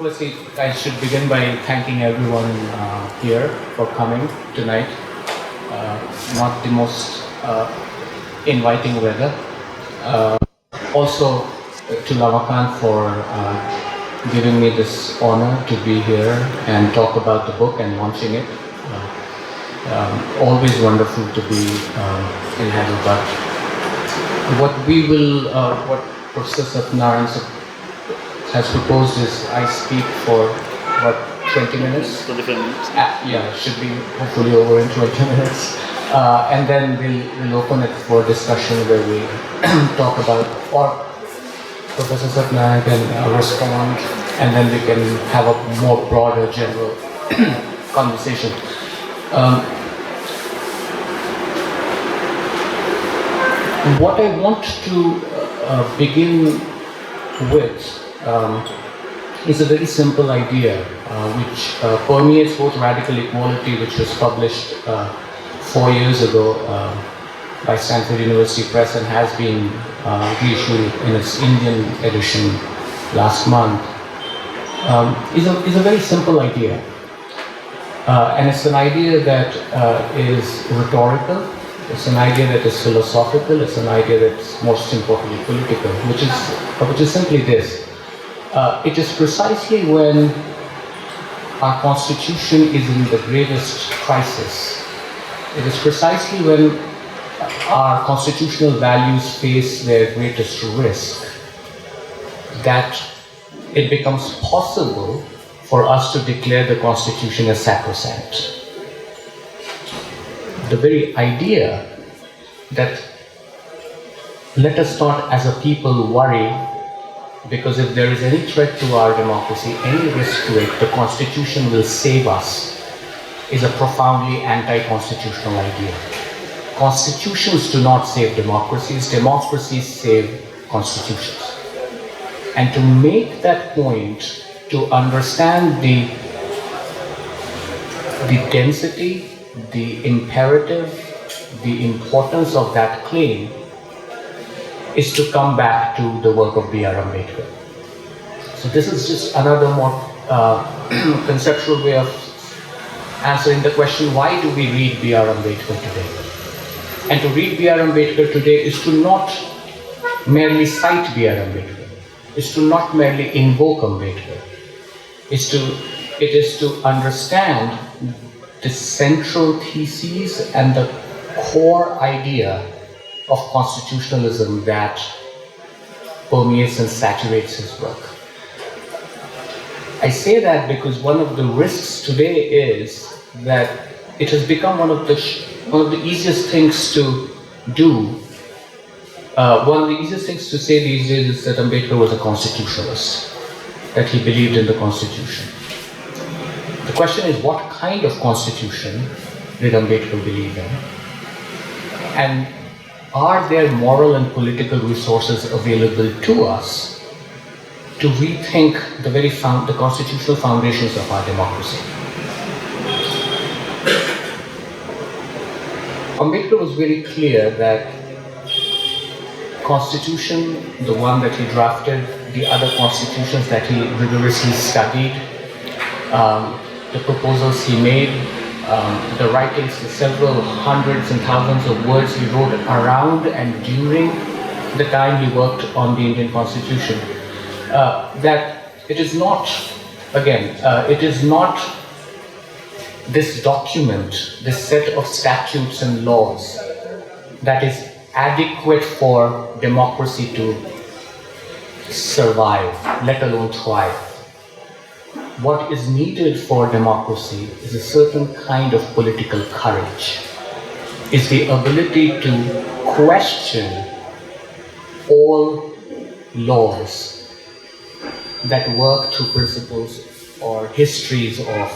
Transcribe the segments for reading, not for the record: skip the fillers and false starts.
Firstly, I should begin by thanking everyone here for coming tonight. Not the most inviting weather. Also to Lamakaan for giving me this honor to be here and talk about the book and launching it. Always wonderful to be in Hyderabad. What Professor Satyanarayana has proposed is I speak for what, 20 minutes? 25 minutes. Yeah, it should be hopefully over in 20 minutes. And then we'll open it for discussion where we talk about, or Professor Satyanarayana can respond, and then we can have a more broader general conversation. What I want to begin with is a very simple idea which permeates both Radical Equality, which was published 4 years ago by Stanford University Press and has been reissued in its Indian edition last month, is a very simple idea. And it's an idea that is rhetorical, it's an idea that is philosophical, it's an idea that's most importantly political, which is simply this. It is precisely when our constitution is in the gravest crisis, it is precisely when our constitutional values face their greatest risk that it becomes possible for us to declare the constitution as sacrosanct. The very idea that let us not as a people worry, because if there is any threat to our democracy, any risk to it, the Constitution will save us, is a profoundly anti-constitutional idea. Constitutions do not save democracies, democracies save constitutions. And to make that point, to understand the density, the imperative, the importance of that claim, is to come back to the work of B.R. Ambedkar. So this is just another more conceptual way of answering the question, why do we read B.R. Ambedkar today? And to read B.R. Ambedkar today is to not merely cite B.R. Ambedkar, is to not merely invoke Ambedkar, it is to understand the central theses and the core idea of constitutionalism that permeates and saturates his work. I say that because one of the risks today is that it has become one of the easiest things to do. One of the easiest things to say these days is that Ambedkar was a constitutionalist, that he believed in the Constitution. The question is, what kind of constitution did Ambedkar believe in? And are there moral and political resources available to us to rethink the constitutional foundations of our democracy? Ambedkar was very clear that Constitution, the one that he drafted, the other constitutions that he rigorously studied, the proposals he made, the writings, the several hundreds and thousands of words he wrote around and during the time he worked on the Indian Constitution, that it is not, it is not this document, this set of statutes and laws that is adequate for democracy to survive, let alone thrive. What is needed for democracy is a certain kind of political courage, is the ability to question all laws that work through principles or histories of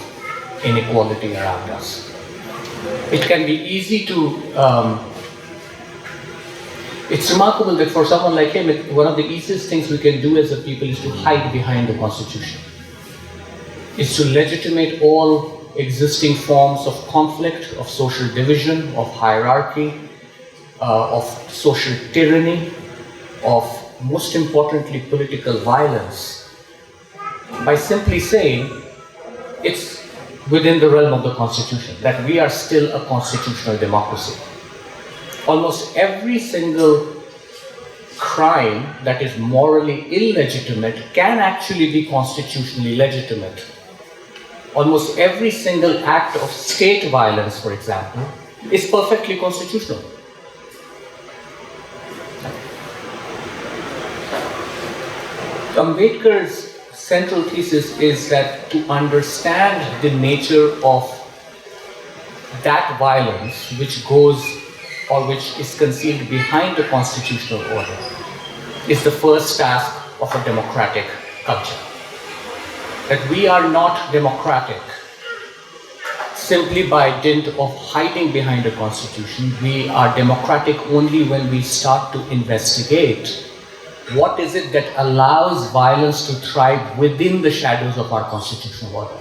inequality around us. It can be easy to, it's remarkable that for someone like him, one of the easiest things we can do as a people is to hide behind the Constitution. Is to legitimate all existing forms of conflict, of social division, of hierarchy, of social tyranny, of, most importantly, political violence, by simply saying it's within the realm of the Constitution, that we are still a constitutional democracy. Almost every single crime that is morally illegitimate can actually be constitutionally legitimate. Almost every single act of state violence, for example, is perfectly constitutional. Ambedkar's central thesis is that to understand the nature of that violence which goes or which is concealed behind the constitutional order is the first task of a democratic culture. That we are not democratic simply by dint of hiding behind a constitution. We are democratic only when we start to investigate what is it that allows violence to thrive within the shadows of our constitutional order.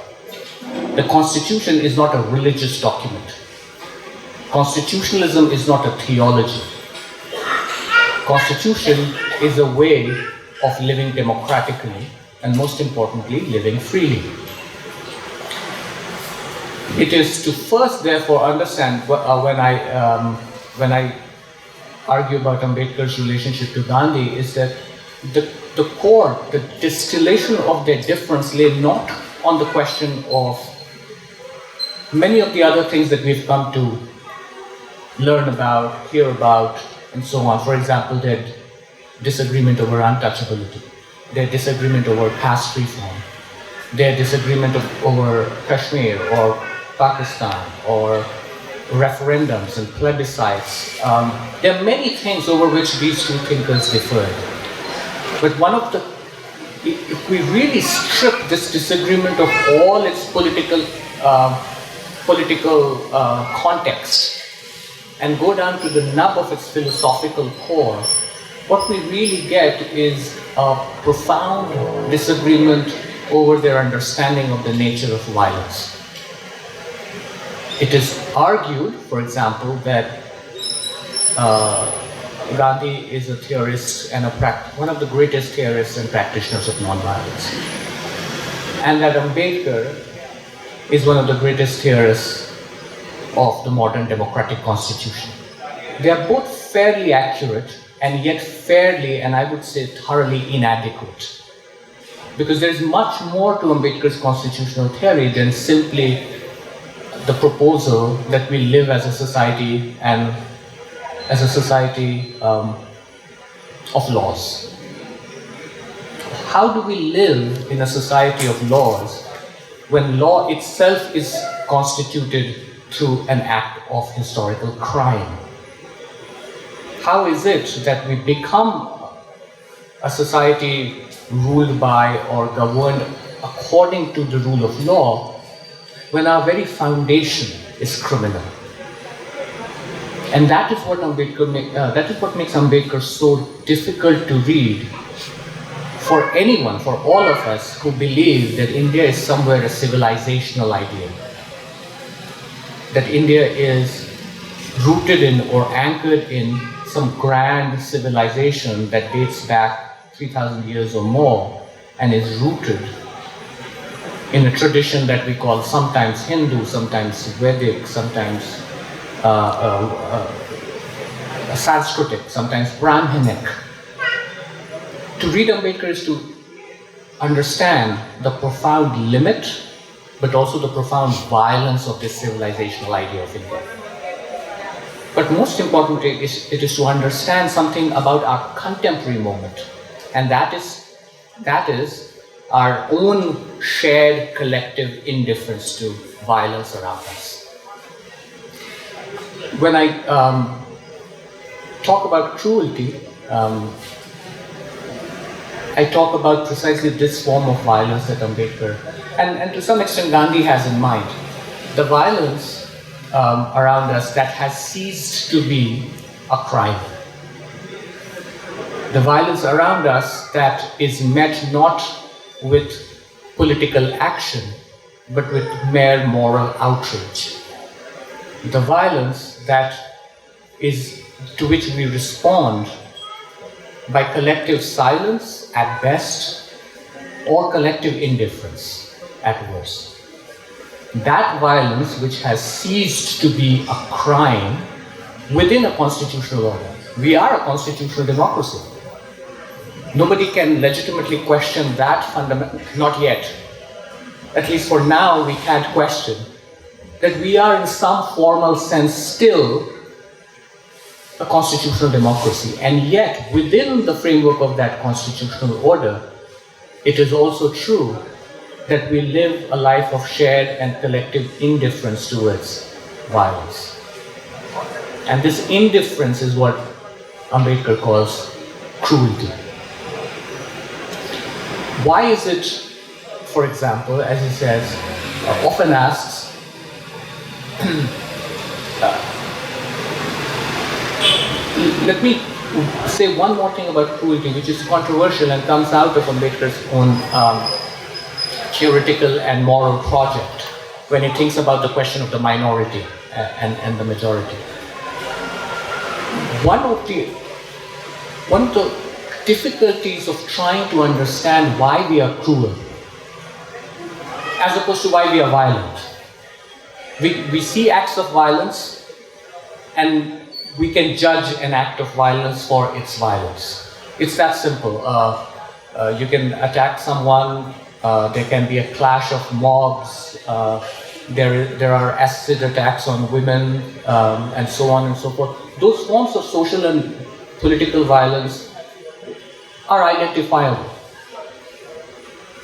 The Constitution is not a religious document. Constitutionalism is not a theology. Constitution is a way of living democratically and, most importantly, living freely. It is to first, therefore, understand when I argue about Ambedkar's relationship to Gandhi is that the core, the distillation of their difference lay not on the question of many of the other things that we've come to learn about, hear about, and so on. For example, their disagreement over untouchability, their disagreement over caste reform, their disagreement over Kashmir or Pakistan or referendums and plebiscites. There are many things over which these two thinkers differed. But if we really strip this disagreement of all its political context and go down to the nub of its philosophical core, what we really get is a profound disagreement over their understanding of the nature of violence. It is argued, for example, that Gandhi is a theorist and one of the greatest theorists and practitioners of nonviolence, and that Ambedkar is one of the greatest theorists of the modern democratic constitution. They are both fairly accurate and yet fairly, and I would say thoroughly inadequate. Because there is much more to Ambedkar's constitutional theory than simply the proposal that we live as a society and as a society of laws. How do we live in a society of laws when law itself is constituted through an act of historical crime? How is it that we become a society ruled by or governed according to the rule of law when our very foundation is criminal? And that is what makes Ambedkar so difficult to read for anyone, for all of us who believe that India is somewhere a civilizational ideal, that India is rooted in or anchored in some grand civilization that dates back 3,000 years or more and is rooted in a tradition that we call sometimes Hindu, sometimes Vedic, sometimes Sanskritic, sometimes Brahminic. To read Ambedkar is to understand the profound limit, but also the profound violence of this civilizational idea of India. But most importantly, it is to understand something about our contemporary moment, and that is our own shared collective indifference to violence around us. When I talk about cruelty, I talk about precisely this form of violence that Ambedkar, and to some extent Gandhi has in mind. The violence around us that has ceased to be a crime. The violence around us that is met not with political action, but with mere moral outrage. The violence to which we respond by collective silence at best, or collective indifference at worst. That violence which has ceased to be a crime within a constitutional order. We are a constitutional democracy. Nobody can legitimately question that fundamental, not yet. At least for now, we can't question that we are in some formal sense still a constitutional democracy. And yet, within the framework of that constitutional order, it is also true that we live a life of shared and collective indifference towards violence. And this indifference is what Ambedkar calls cruelty. Why is it, for example, as he says, often asks, let me say one more thing about cruelty, which is controversial and comes out of Ambedkar's own theoretical and moral project when he thinks about the question of the minority and the majority. One of the difficulties of trying to understand why we are cruel, as opposed to why we are violent. We see acts of violence and we can judge an act of violence for its violence. It's that simple. You can attack someone, there can be a clash of mobs, there are acid attacks on women, and so on and so forth. Those forms of social and political violence are identifiable.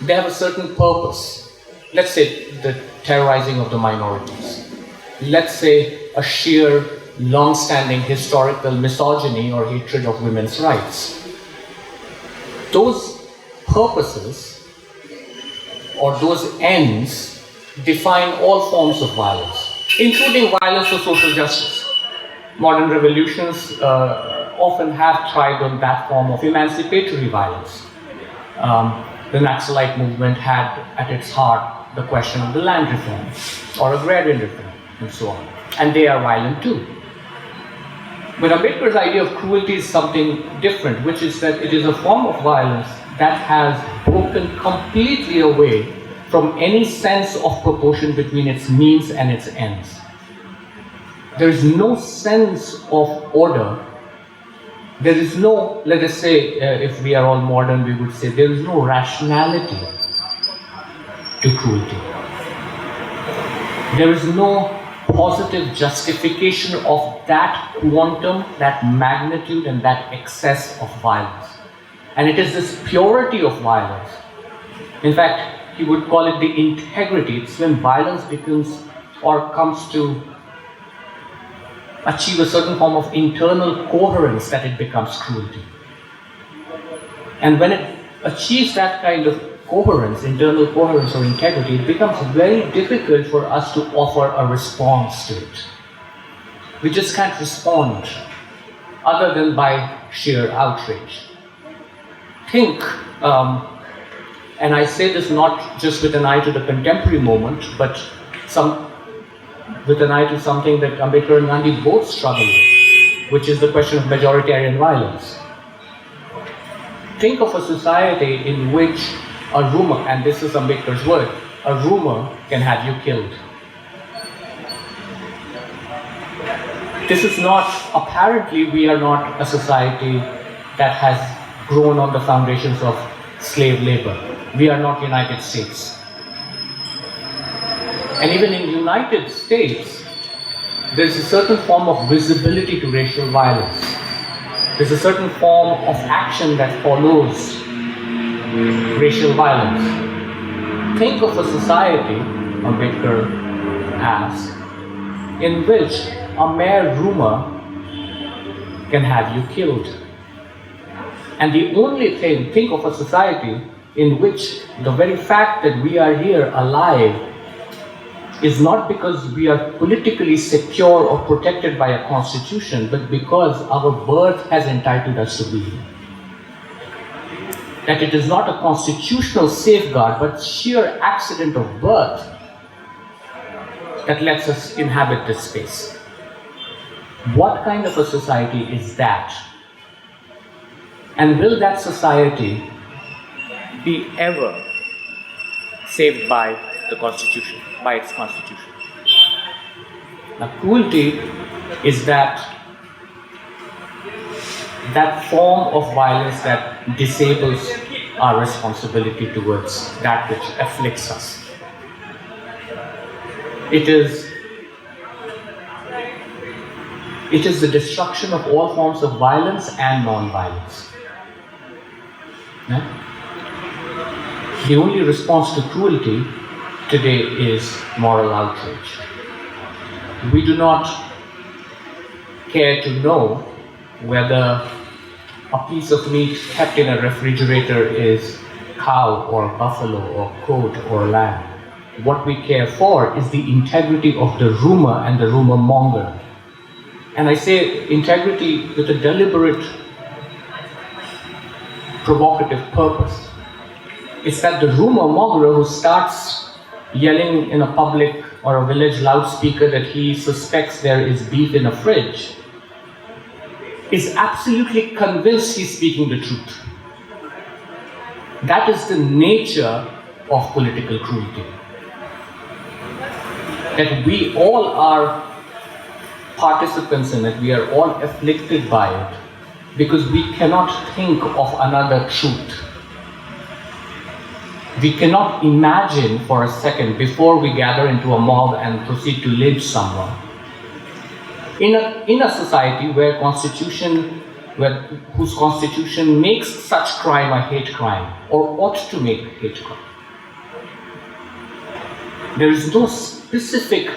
They have a certain purpose. Let's say the terrorizing of the minorities. Let's say a sheer, long-standing historical misogyny or hatred of women's rights. Those purposes or those ends define all forms of violence, including violence for social justice. Modern revolutions often have tried on that form of emancipatory violence. The Naxalite movement had at its heart the question of the land reform or agrarian reform and so on. And they are violent too. But Ambedkar's idea of cruelty is something different, which is that it is a form of violence that has broken completely away from any sense of proportion between its means and its ends. There is no sense of order. There is no, let us say, if we are all modern, we would say there is no rationality to cruelty. There is no positive justification of that quantum, that magnitude, and that excess of violence. And it is this purity of violence. In fact, he would call it the integrity. It's when violence becomes or comes to achieve a certain form of internal coherence that it becomes cruelty. And when it achieves that kind of coherence, internal coherence or integrity, it becomes very difficult for us to offer a response to it. We just can't respond other than by sheer outrage. Think, and I say this not just with an eye to the contemporary moment, but with an eye to something that Ambedkar and Gandhi both struggle with, which is the question of majoritarian violence. Think of a society in which a rumor, and this is Ambedkar's word, a rumor can have you killed. This is not, apparently we are not a society that has grown on the foundations of slave labor. We are not United States. And even in United States, there's a certain form of visibility to racial violence. There's a certain form of action that follows racial violence. Think of a society, Ambedkar asks, in which a mere rumor can have you killed. And the only thing, think of a society in which the very fact that we are here alive is not because we are politically secure or protected by a constitution, but because our birth has entitled us to be here. That it is not a constitutional safeguard, but sheer accident of birth that lets us inhabit this space. What kind of a society is that? And will that society be ever saved by the Constitution, by its Constitution. Now, cruelty is that form of violence that disables our responsibility towards that which afflicts us. It is the destruction of all forms of violence and non-violence. Yeah? The only response to cruelty today is moral outrage. We do not care to know whether a piece of meat kept in a refrigerator is cow or buffalo or goat or lamb. What we care for is the integrity of the rumor and the rumor monger. And I say integrity with a deliberate, provocative purpose. It's that the rumor monger who starts yelling in a public or a village loudspeaker that he suspects there is beef in a fridge is absolutely convinced he's speaking the truth. That is the nature of political cruelty. That we all are participants in it, we are all afflicted by it, because we cannot think of another truth. We cannot imagine for a second before we gather into a mob and proceed to lynch someone. In a society whose constitution makes such crime a hate crime, or ought to make hate crime, there is no specific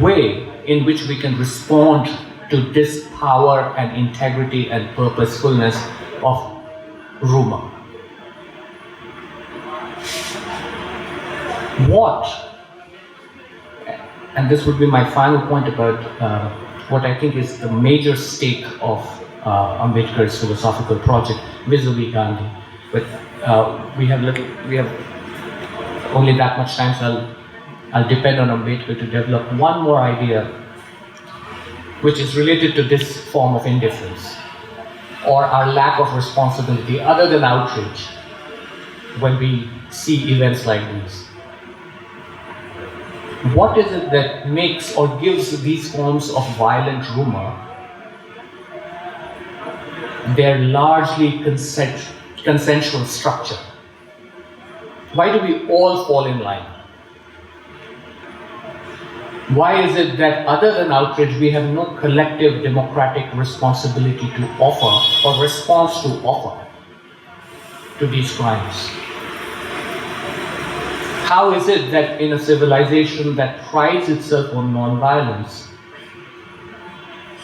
way in which we can respond to this power and integrity and purposefulness of rumor. And this would be my final point about what I think is the major stake of Ambedkar's philosophical project vis-a-vis Gandhi. But we have only that much time, so I'll depend on Ambedkar to develop one more idea which is related to this form of indifference or our lack of responsibility other than outrage when we see events like these. What is it that makes or gives these forms of violent rumor their largely consensual structure? Why do we all fall in line? Why is it that other than outrage we have no collective democratic responsibility to offer or response to offer to these crimes? How is it that in a civilization that prides itself on non-violence,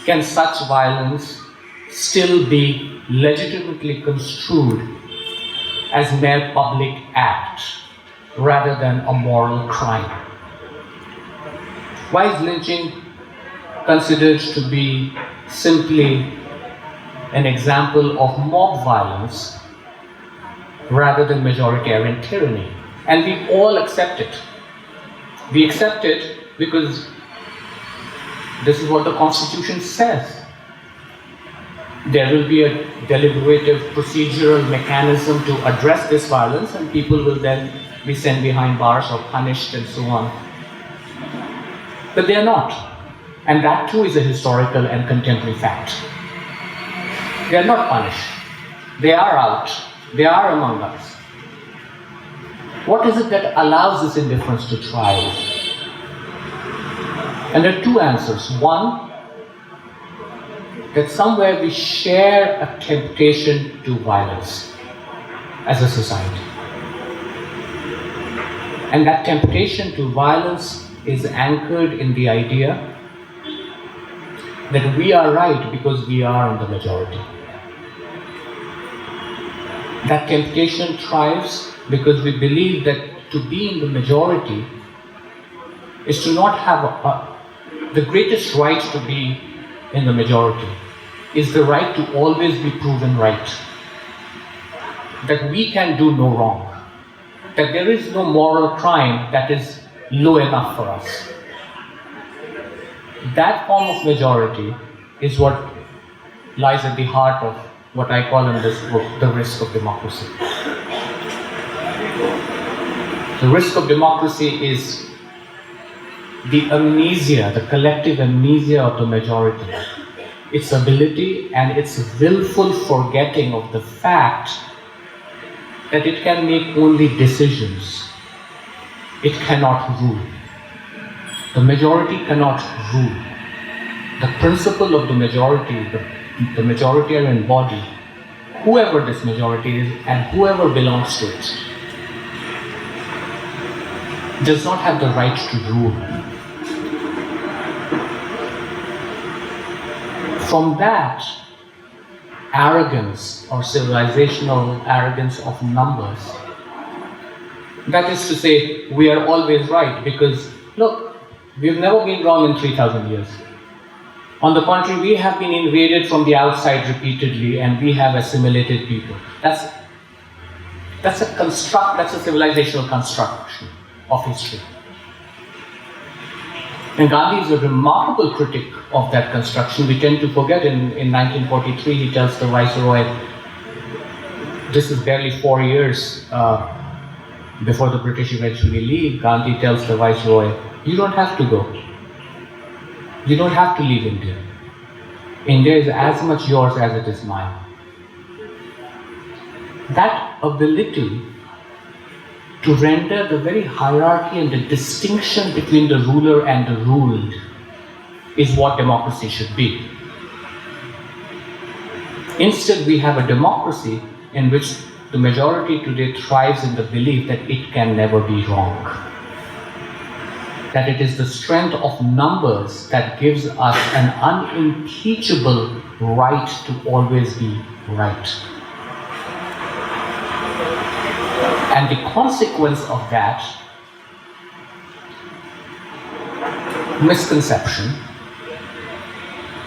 can such violence still be legitimately construed as mere public act rather than a moral crime? Why is lynching considered to be simply an example of mob violence rather than majoritarian tyranny? And we all accept it. We accept it because this is what the Constitution says. There will be a deliberative procedural mechanism to address this violence, and people will then be sent behind bars or punished and so on. But they are not. And that too is a historical and contemporary fact. They are not punished. They are out. They are among us. What is it that allows this indifference to thrive? And there are two answers. One, that somewhere we share a temptation to violence as a society. And that temptation to violence is anchored in the idea that we are right because we are in the majority. That temptation thrives because we believe that to be in the majority is to not have the greatest right to be in the majority is the right to always be proven right. That we can do no wrong. That there is no moral crime that is low enough for us. That form of majority is what lies at the heart of what I call in this book, the risk of democracy. The risk of democracy is the amnesia, the collective amnesia of the majority. Its ability and its willful forgetting of the fact that it can make only decisions. It cannot rule. The majority cannot rule. The principle of the majority, the majoritarian body, whoever this majority is and whoever belongs to it, does not have the right to rule. From that arrogance or civilizational arrogance of numbers, that is to say, we are always right because, look, we've never been wrong in 3,000 years. On the contrary, we have been invaded from the outside repeatedly and we have assimilated people. That's a civilizational construction of history. And Gandhi is a remarkable critic of that construction. We tend to forget in 1943 he tells the Viceroy, this is barely 4 years before the British eventually leave, Gandhi tells the Viceroy, you don't have to go. You don't have to leave India. India is as much yours as it is mine. That ability to render the very hierarchy and the distinction between the ruler and the ruled is what democracy should be. Instead, we have a democracy in which the majority today thrives in the belief that it can never be wrong. That it is the strength of numbers that gives us an unimpeachable right to always be right. And the consequence of that misconception,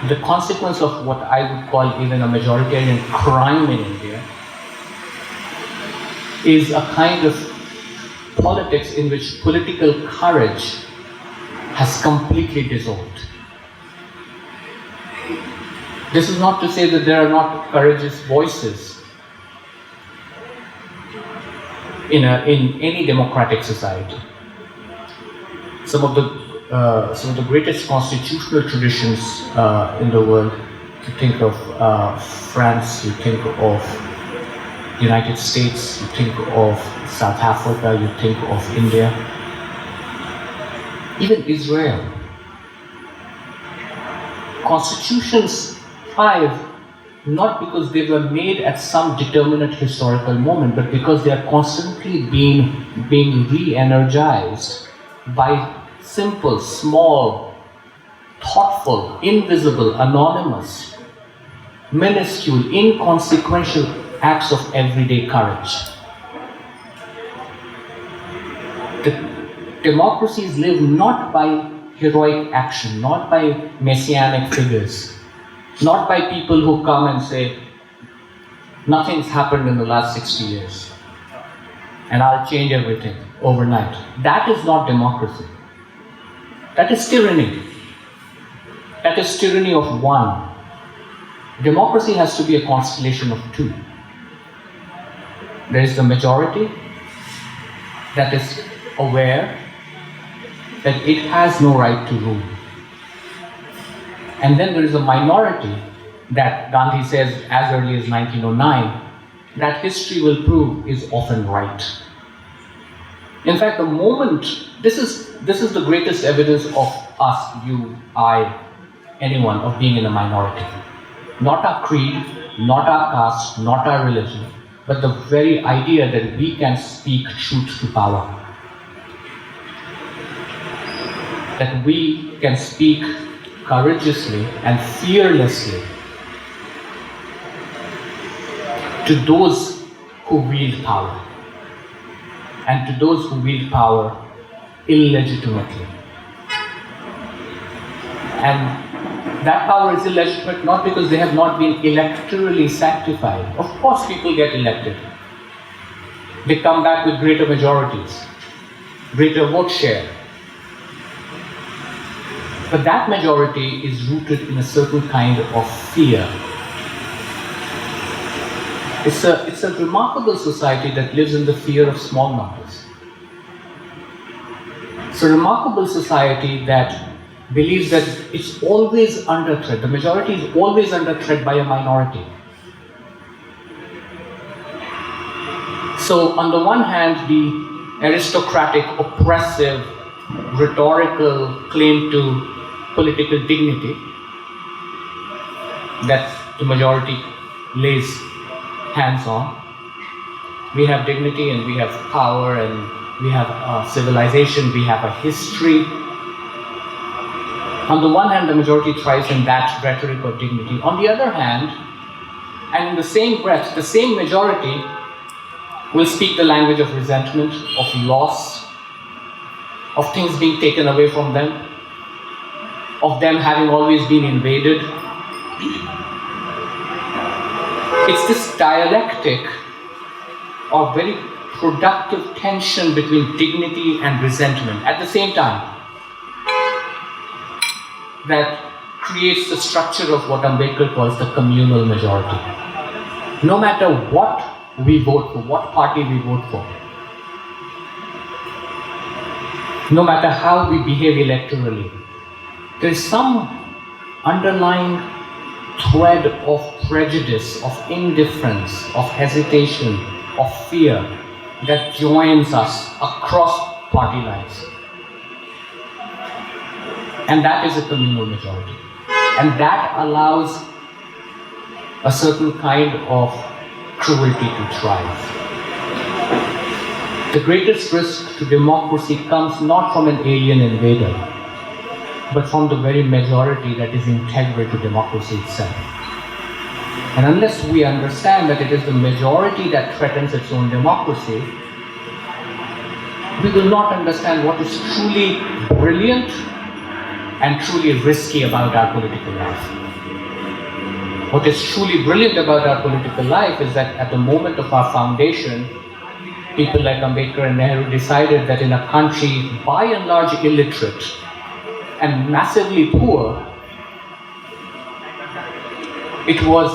the consequence of what I would call even a majoritarian crime in India, is a kind of politics in which political courage has completely dissolved. This is not to say that there are not courageous voices in any democratic society. Some of the greatest constitutional traditions in the world, you think of France, you think of the United States, you think of South Africa, you think of India, even Israel. Constitutions thrive not because they were made at some determinate historical moment, but because they are constantly being re-energized by simple, small, thoughtful, invisible, anonymous, minuscule, inconsequential acts of everyday courage. The democracies live not by heroic action, not by messianic figures, not by people who come and say, nothing's happened in the last 60 years and I'll change everything overnight. That is not democracy. That is tyranny. That is tyranny of one. Democracy has to be a constellation of two. There is the majority that is aware that it has no right to rule. And then there is a minority that Gandhi says as early as 1909 that history will prove is often right. In fact, the moment, this is the greatest evidence of us, you, I, anyone, of being in a minority. Not our creed, not our caste, not our religion, but the very idea that we can speak truth to power. That we can speak courageously and fearlessly to those who wield power, and to those who wield power illegitimately. And that power is illegitimate not because they have not been electorally sanctified. Of course people get elected. They come back with greater majorities, greater vote share. But that majority is rooted in a certain kind of fear. It's a remarkable society that lives in the fear of small numbers. a remarkable society that believes that it's always under threat. The majority is always under threat by a minority. So on the one hand, the aristocratic, oppressive, rhetorical claim to political dignity that the majority lays hands on. We have dignity and we have power and we have a civilization, we have a history. On the one hand, the majority thrives in that rhetoric of dignity. On the other hand, and in the same breath, the same majority will speak the language of resentment, of loss, of things being taken away from them, of them having always been invaded. It's this dialectic or very productive tension between dignity and resentment at the same time that creates the structure of what Ambedkar calls the communal majority. No matter what we vote for, what party we vote for, no matter how we behave electorally, there is some underlying thread of prejudice, of indifference, of hesitation, of fear that joins us across party lines. And that is a communal majority. And that allows a certain kind of cruelty to thrive. The greatest risk to democracy comes not from an alien invader, but from the very majority that is integral to democracy itself. And unless we understand that it is the majority that threatens its own democracy, we will not understand what is truly brilliant and truly risky about our political life. What is truly brilliant about our political life is that at the moment of our foundation, people like Ambedkar and Nehru decided that in a country by and large illiterate and massively poor, it was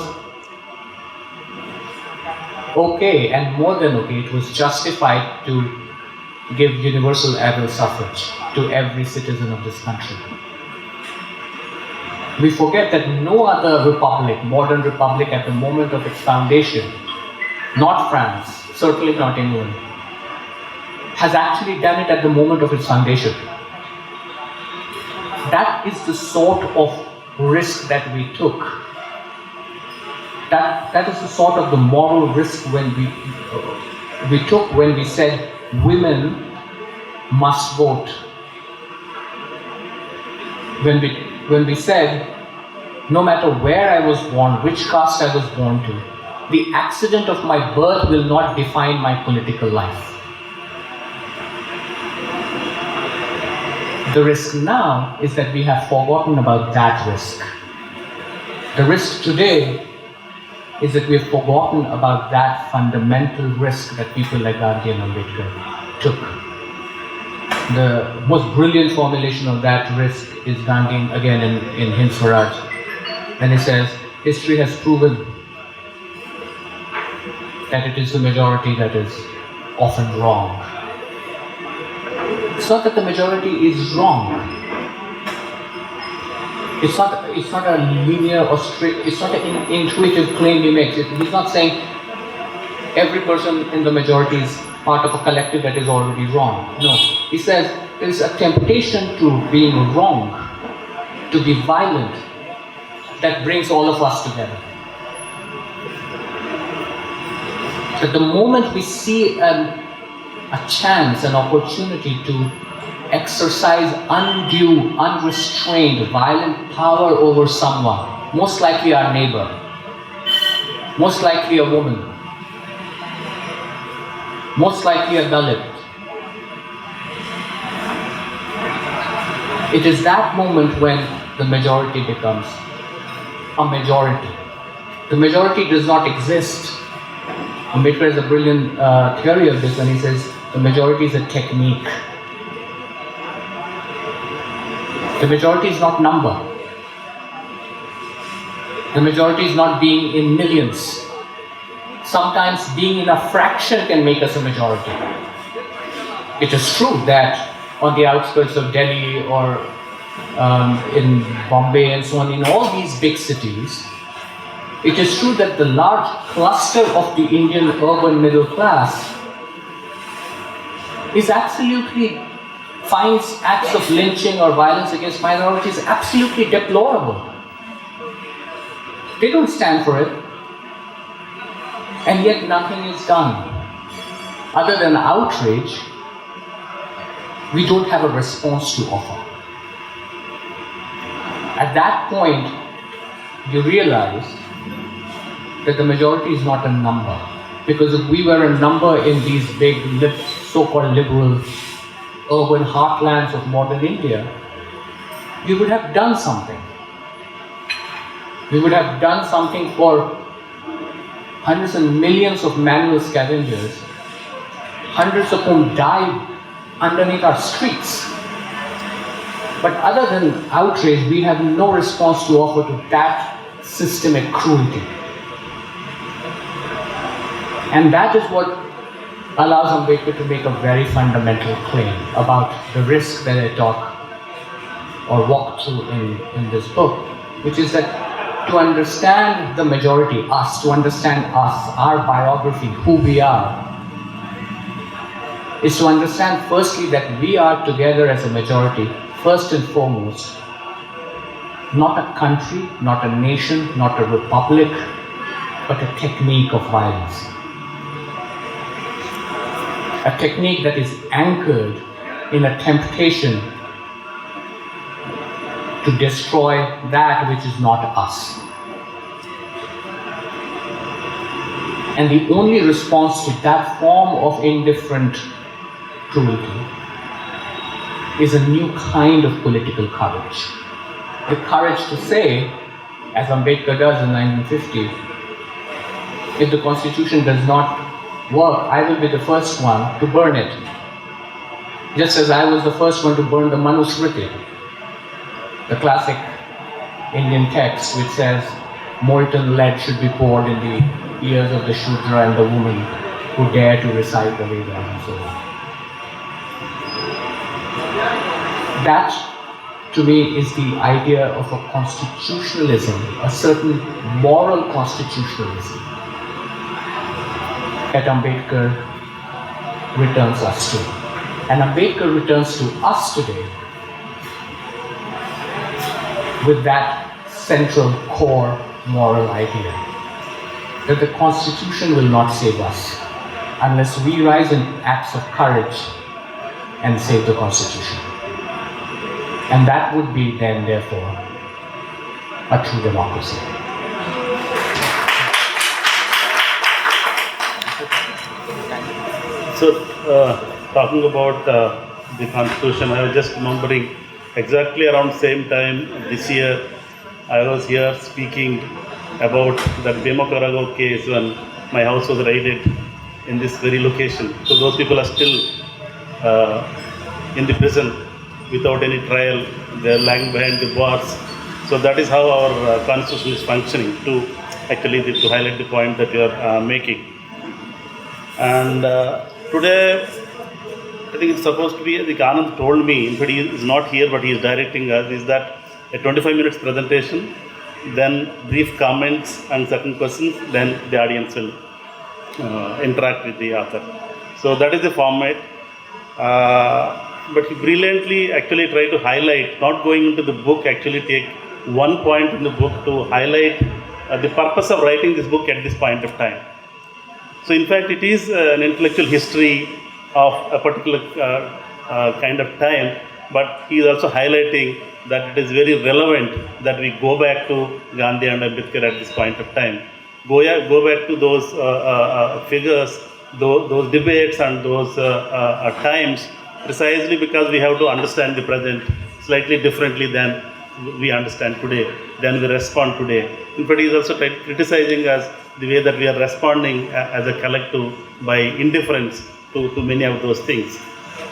okay and more than okay, it was justified to give universal adult suffrage to every citizen of this country. We forget that no other republic, modern republic at the moment of its foundation, not France, certainly not England, has actually done it at the moment of its foundation. That is the sort of risk that we took. That is the sort of the moral risk when we took when we said women must vote. When we said no matter where I was born, which caste I was born to, the accident of my birth will not define my political life. The risk now is that we have forgotten about that risk. The risk today is that we have forgotten about that fundamental risk that people like Gandhi and Ambedkar took. The most brilliant formulation of that risk is Gandhi, again in Hind Swaraj. And he says, history has proven that it is the majority that is often wrong. It's not that the majority is wrong. It's not a linear or straight, it's not an intuitive claim he makes. He's not saying every person in the majority is part of a collective that is already wrong. No, he says there is a temptation to being wrong, to be violent, that brings all of us together. That the moment we see a chance, an opportunity to exercise undue, unrestrained, violent power over someone, most likely our neighbor, most likely a woman, most likely a Dalit, it is that moment when the majority becomes a majority. The majority does not exist. Ambedkar has a brilliant theory of this when he says the majority is a technique. The majority is not number. The majority is not being in millions. Sometimes being in a fraction can make us a majority. It is true that on the outskirts of Delhi or in Bombay and so on, in all these big cities, it is true that the large cluster of the Indian urban middle class is absolutely finds acts of lynching or violence against minorities absolutely deplorable. They don't stand for it. And yet nothing is done. Other than outrage, we don't have a response to offer. At that point, you realize that the majority is not a number. Because if we were a number in these big, so-called liberal urban heartlands of modern India, we would have done something. We would have done something for hundreds and millions of manual scavengers, hundreds of whom died underneath our streets. But other than outrage, we have no response to offer to that systemic cruelty. And that is what allows Ambedkar to make a very fundamental claim about the risk that I talk or walk through in this book, which is that to understand the majority, us, to understand us, our biography, who we are, is to understand firstly that we are together as a majority, first and foremost, not a country, not a nation, not a republic, but a technique of violence. A technique that is anchored in a temptation to destroy that which is not us. And the only response to that form of indifferent cruelty is a new kind of political courage. The courage to say, as Ambedkar does in 1950, if the Constitution does not work, I will be the first one to burn it. Just as I was the first one to burn the Manusmriti, the classic Indian text which says molten lead should be poured in the ears of the Shudra and the woman who dare to recite the Vedas and so on. That, to me, is the idea of a constitutionalism, a certain moral constitutionalism that Ambedkar returns us to. And Ambedkar returns to us today with that central core moral idea that the Constitution will not save us unless we rise in acts of courage and save the Constitution. And that would be then, therefore, a true democracy. So, talking about the Constitution, I was just remembering exactly around same time this year, I was here speaking about that Bhima Koregaon case when my house was raided in this very location. So those people are still in the prison without any trial. They are lying behind the bars. So that is how our Constitution is functioning, to highlight the point that you are making. And today, I think it's supposed to be, the Anand told me, in fact he is not here but he is directing us, is that a 25 minutes presentation, then brief comments and certain questions, then the audience will interact with the author. So that is the format. But he brilliantly actually tried to highlight, not going into the book, actually take one point in the book to highlight the purpose of writing this book at this point of time. So in fact it is an intellectual history of a particular kind of time, but he is also highlighting that it is very relevant that we go back to Gandhi and Ambedkar at this point of time. Go back to those figures, those debates and those times, precisely because we have to understand the present slightly differently than we understand today, than we respond today. In fact, he is also criticizing us the way that we are responding as a collective by indifference to many of those things.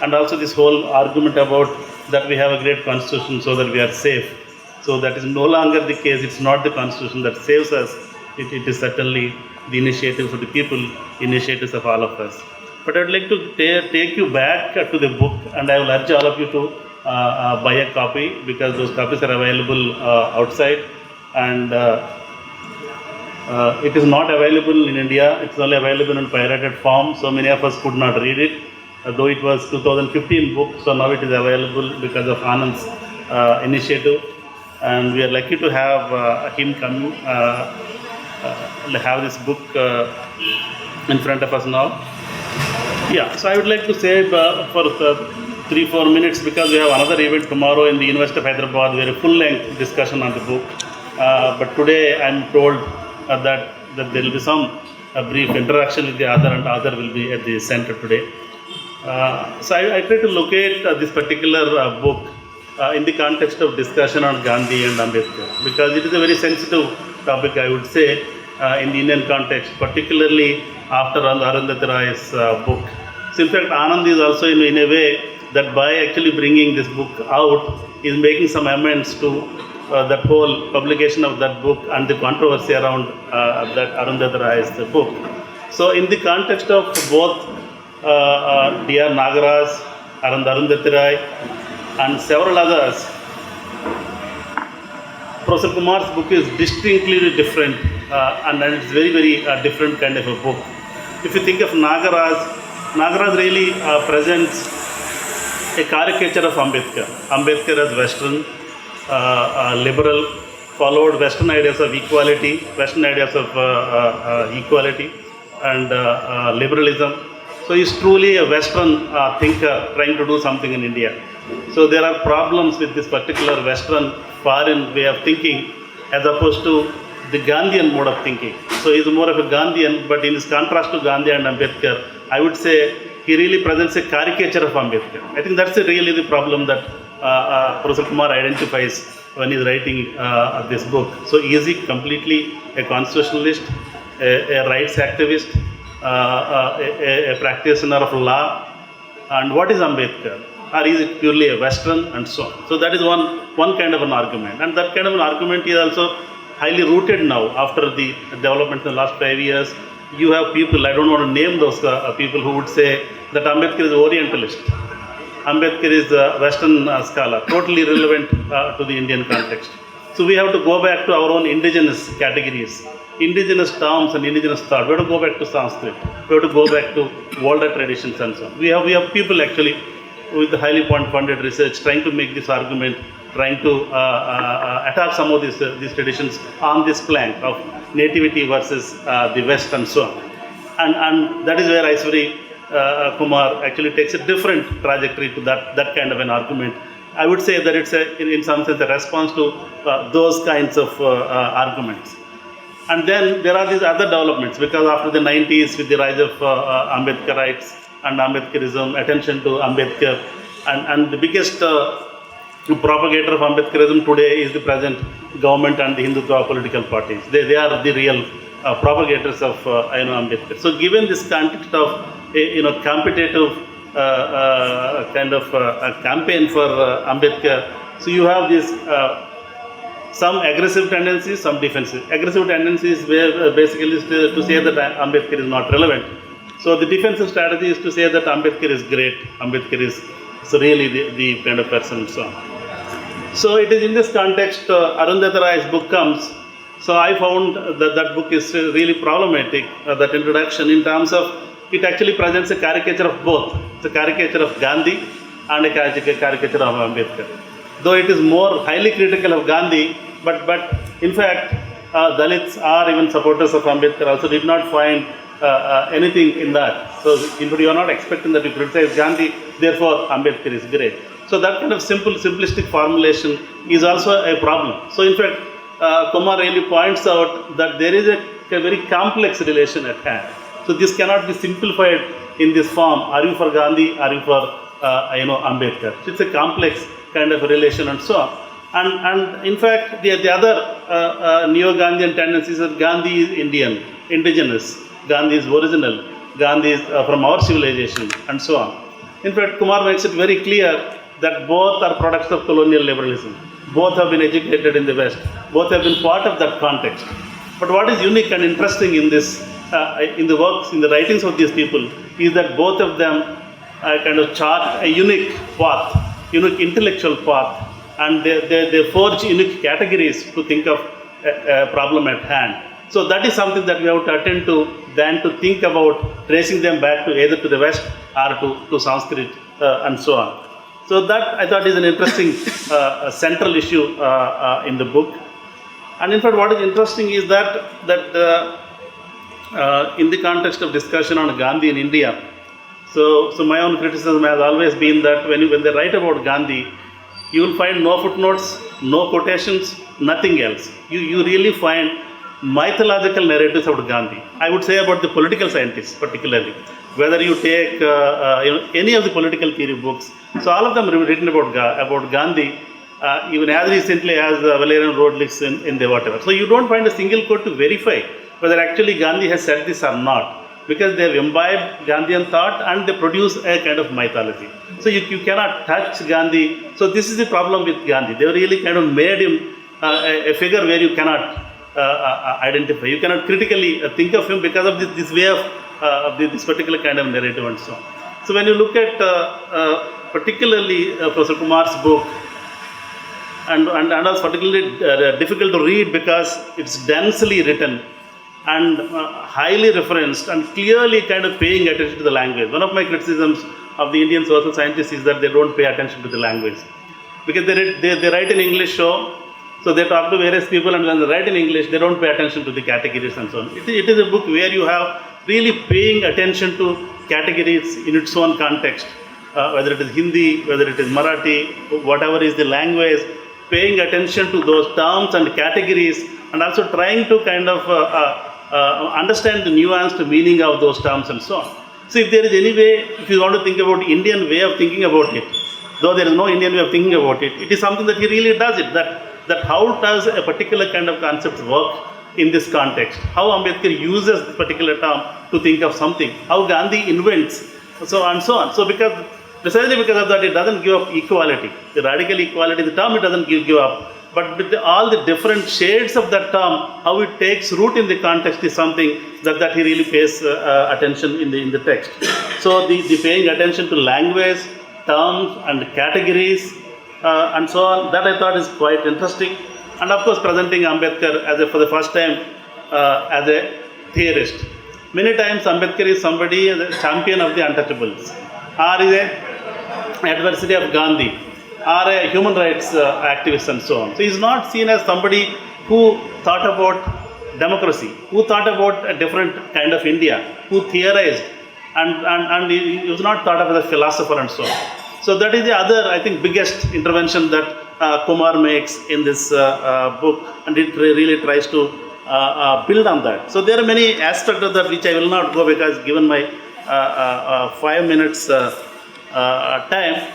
And also this whole argument about that we have a great constitution so that we are safe. So that is no longer the case. It's not the constitution that saves us. It is certainly the initiatives of the people, initiatives of all of us. but I would like to take you back to the book, and I will urge all of you to buy a copy, because those copies are available outside, and it is not available in India. It's only available in pirated form, so many of us could not read it, though it was 2015 book, so now it is available because of Anand's initiative, and we are lucky to have him come have this book in front of us now. Yeah, so I would like to say for 3-4 minutes, because we have another event tomorrow in the University of Hyderabad, where a full-length discussion on the book. But today I am told that there will be some brief interaction with the author, and the author will be at the center today. So I try to locate this particular book in the context of discussion on Gandhi and Ambedkar, because it is a very sensitive topic, I would say, in the Indian context, particularly after Arundhati Roy's book. So in fact, Anand is also in a way that by actually bringing this book out, is making some amends to that whole publication of that book and the controversy around that Arundhati Roy's book. So in the context of both D.R. Nagaraj, Arundhati Roy, and several others, Professor Kumar's book is distinctly different, and it's very, very different kind of a book. If you think of Nagaraj really presents a caricature of Ambedkar. Ambedkar as Western, liberal, followed Western ideas of equality, Western ideas of equality and liberalism. So he's truly a Western thinker trying to do something in India. So there are problems with this particular Western foreign way of thinking, as opposed to the Gandhian mode of thinking. So he's more of a Gandhian, but in his contrast to Gandhi and Ambedkar, I would say he really presents a caricature of Ambedkar. I think that's really the problem that Professor Kumar identifies when he's writing this book. So is he completely a constitutionalist, a rights activist, a practitioner of law? And what is Ambedkar? Or is it purely a Western, and so on? So that is one kind of an argument. And that kind of an argument is also highly rooted now after the development in the last 5 years. You have people, I don't want to name those people, who would say that Ambedkar is Orientalist. Ambedkar is a Western scholar, totally irrelevant to the Indian context. So we have to go back to our own indigenous categories, indigenous terms and indigenous thought. We have to go back to Sanskrit. We have to go back to older traditions and so on. We have people actually with highly funded research trying to make this argument, trying to attack some of these traditions on this plank of nativity versus the West and so on. And that is where Aishwary Kumar actually takes a different trajectory to that kind of an argument. I would say that it's in some sense a response to those kinds of arguments. And then there are these other developments, because after the 90s, with the rise of Ambedkarites and Ambedkarism, attention to Ambedkar, and the biggest propagator of Ambedkarism today is the present government and the Hindutva political parties. They are the real propagators of Ambedkar. So given this context of competitive kind of campaign for Ambedkar, so you have this some aggressive tendencies, some defensive. Aggressive tendencies where basically is to say that Ambedkar is not relevant. So the defensive strategy is to say that Ambedkar is great, Ambedkar is really the kind of person and so on. So it is in this context Arundhati Roy's book comes. So I found that book is really problematic, that introduction, in terms of it actually presents a caricature of both. It's a caricature of Gandhi and a caricature of Ambedkar. Though it is more highly critical of Gandhi, but in fact Dalits or even supporters of Ambedkar also did not find anything in that. So you are not expecting that you criticize Gandhi, therefore Ambedkar is great. So that kind of simplistic formulation is also a problem. So in fact, Kumar really points out that there is a very complex relation at hand. So this cannot be simplified in this form. Are you for Gandhi? Are you for Ambedkar? So it's a complex kind of relation and so on. And in fact, the other neo-Gandhian tendencies are Gandhi is Indian, indigenous. Gandhi is original. Gandhi is from our civilization and so on. In fact, Kumar makes it very clear that both are products of colonial liberalism. Both have been educated in the West. Both have been part of that context. But what is unique and interesting in this, in the works, in the writings of these people, is that both of them kind of chart a unique path, unique intellectual path, and they forge unique categories to think of a problem at hand. So that is something that we have to attend to, than to think about tracing them back to either to the West or to Sanskrit and so on. So that I thought is an interesting central issue in the book. And in fact, what is interesting is that in the context of discussion on Gandhi in India, so my own criticism has always been that when they write about Gandhi, you will find no footnotes, no quotations, nothing else. You really find mythological narratives about Gandhi. I would say about the political scientists particularly. Whether you take any of the political theory books, so all of them are written about Gandhi, even as recently as Valerian Rodericks in the whatever. So you don't find a single quote to verify whether actually Gandhi has said this or not, because they have imbibed Gandhian thought and they produce a kind of mythology. So you cannot touch Gandhi. So this is the problem with Gandhi. They really kind of made him a figure where you cannot identify. You cannot critically think of him because of this way of this particular kind of narrative and so on. So when you look at particularly Professor Kumar's book, and also particularly difficult to read because it's densely written and highly referenced and clearly kind of paying attention to the language. One of my criticisms of the Indian social scientists is that they don't pay attention to the language, because they write in English, so they talk to various people, and when they write in English, they don't pay attention to the categories and so on. It is a book where you have really paying attention to categories in its own context, whether it is Hindi, whether it is Marathi, whatever is the language, paying attention to those terms and categories, and also trying to kind of understand the nuanced meaning of those terms and so on. So if there is any way, if you want to think about Indian way of thinking about it, though there is no Indian way of thinking about it, it is something that he really does it, that how does a particular kind of concept work in this context, how Ambedkar uses this particular term to think of something, how Gandhi invents, so on and so on. So precisely because of that, it doesn't give up equality, the radical equality, the term it doesn't give up, but with all the different shades of that term, how it takes root in the context is something that he really pays attention in the text. So the paying attention to language, terms and categories and so on, that I thought is quite interesting. And of course presenting Ambedkar for the first time as a theorist. Many times Ambedkar is somebody as a champion of the untouchables, or is an adversary of Gandhi, or a human rights activist and so on. So he is not seen as somebody who thought about democracy, who thought about a different kind of India, who theorized, and he was not thought of as a philosopher and so on. So that is the other, I think, biggest intervention that Kumar makes in this book, and it really tries to build on that. So there are many aspects of that which I will not go, because given my 5 minutes time.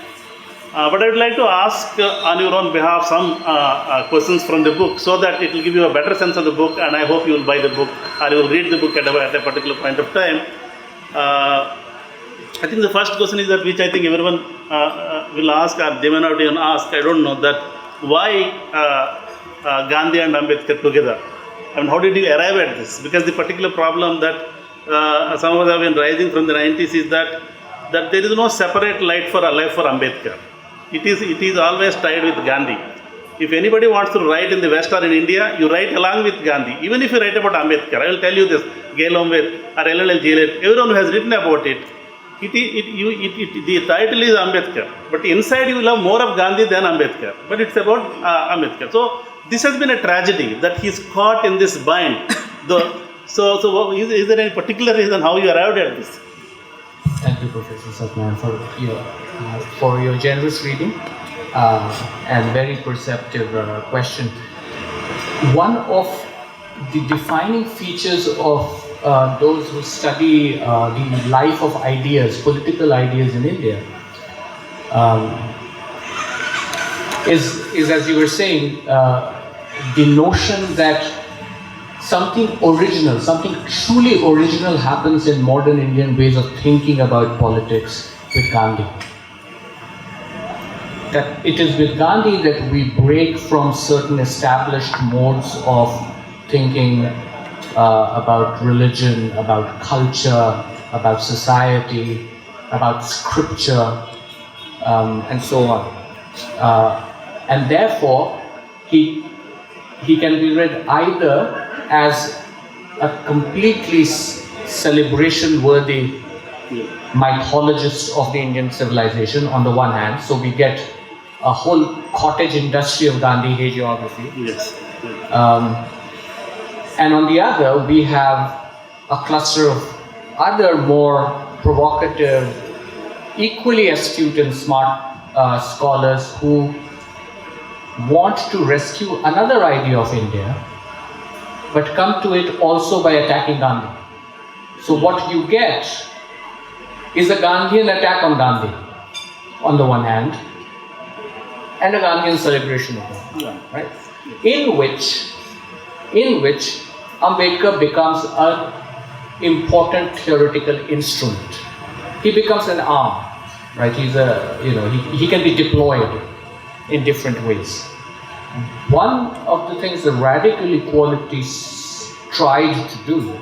But I would like to ask on your own behalf some questions from the book, so that it will give you a better sense of the book, and I hope you will buy the book or you will read the book at a particular point of time. I think the first question is that which I think everyone will ask, or they may not even ask, I don't know, that why Gandhi and Ambedkar together? I mean, how did you arrive at this? Because the particular problem that some of us have been rising from the 90s is that there is no separate life for Ambedkar. It is always tied with Gandhi. If anybody wants to write in the West or in India, you write along with Gandhi. Even if you write about Ambedkar, I will tell you this, Gail Ombed or LLL Jailet, everyone who has written about it, the title is Ambedkar, but inside you will have more of Gandhi than Ambedkar, but it's about Ambedkar. So this has been a tragedy that he's caught in this bind. So is there any particular reason how you arrived at this? Thank you, Professor Satyanarayana, for your generous reading and very perceptive question. One of the defining features of those who study the life of ideas, political ideas in India, is as you were saying, the notion that something original, something truly original happens in modern Indian ways of thinking about politics with Gandhi. That it is with Gandhi that we break from certain established modes of thinking about religion, about culture, about society, about scripture, and so on. And therefore, he can be read either as a completely celebration-worthy mythologist of the Indian civilization on the one hand, so we get a whole cottage industry of Gandhi hagiography. Yes. And on the other, we have a cluster of other more provocative, equally astute and smart scholars who want to rescue another idea of India, but come to it also by attacking Gandhi. So what you get is a Gandhian attack on Gandhi, on the one hand, and a Gandhian celebration of Gandhi, right? In which Ambedkar becomes an important theoretical instrument. He becomes an arm, right? He's he can be deployed in different ways. One of the things the Radical Equality tried to do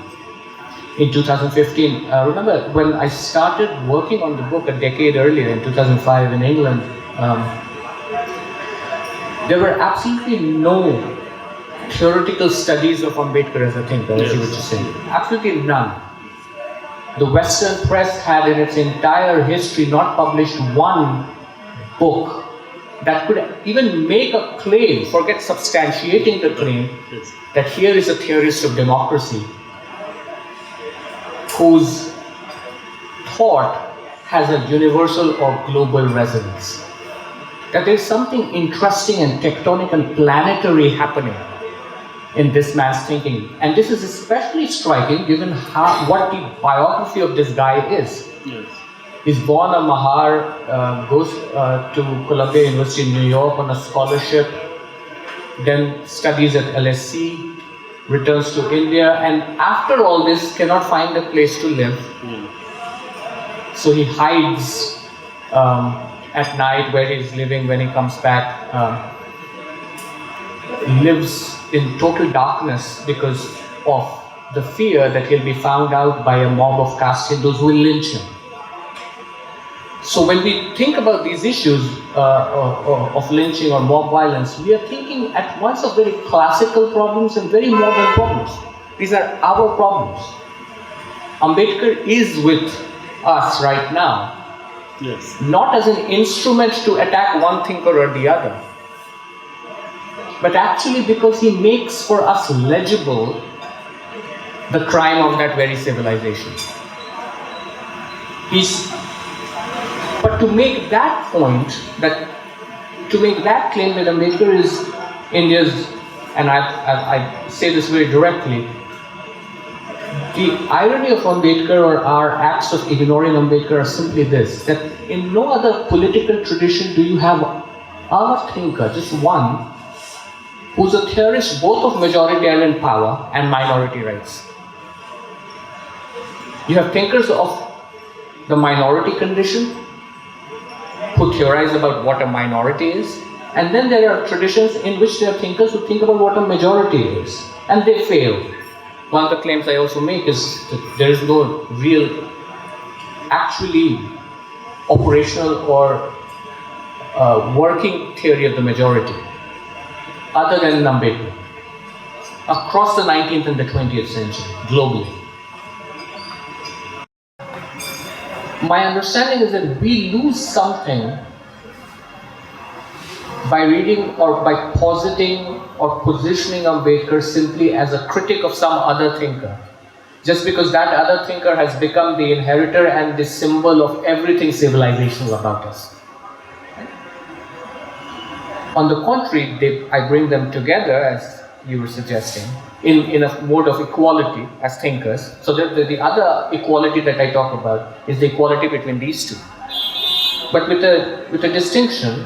in 2015, remember when I started working on the book a decade earlier in 2005 in England, there were absolutely no theoretical studies of Ambedkar as a thinker, as you were just saying. Absolutely none. The Western press had in its entire history not published one book that could even make a claim, forget substantiating the claim, that here is a theorist of democracy whose thought has a universal or global resonance. That there is something interesting and tectonic and planetary happening in this man's thinking. And this is especially striking given what the biography of this guy is. Yes. He's born a Mahar, goes to Columbia University in New York on a scholarship, then studies at LSE, returns to India, and after all this cannot find a place to live. So he hides at night where he's living. When he comes back, lives in total darkness because of the fear that he'll be found out by a mob of caste Hindus who will lynch him. So when we think about these issues of lynching or mob violence, we are thinking at once of very classical problems and very modern problems. These are our problems. Ambedkar is with us right now, Yes. not as an instrument to attack one thinker or the other, but actually because he makes for us legible the crime of that very civilization. But to make that point, to make that claim that Ambedkar is India's, and I say this very directly, the irony of Ambedkar or our acts of ignoring Ambedkar are simply this, that in no other political tradition do you have a thinker, just one, who's a theorist both of majoritarian power and minority rights. You have thinkers of the minority condition who theorize about what a minority is, and then there are traditions in which there are thinkers who think about what a majority is, and they fail. One of the claims I also make is that there is no real, actually operational or working theory of the majority, other than Ambedkar, across the 19th and the 20th century, globally. My understanding is that we lose something by reading or by positing or positioning Ambedkar simply as a critic of some other thinker, just because that other thinker has become the inheritor and the symbol of everything civilizational about us. On the contrary, I bring them together, as you were suggesting, in a mode of equality as thinkers. So the other equality that I talk about is the equality between these two, but with a distinction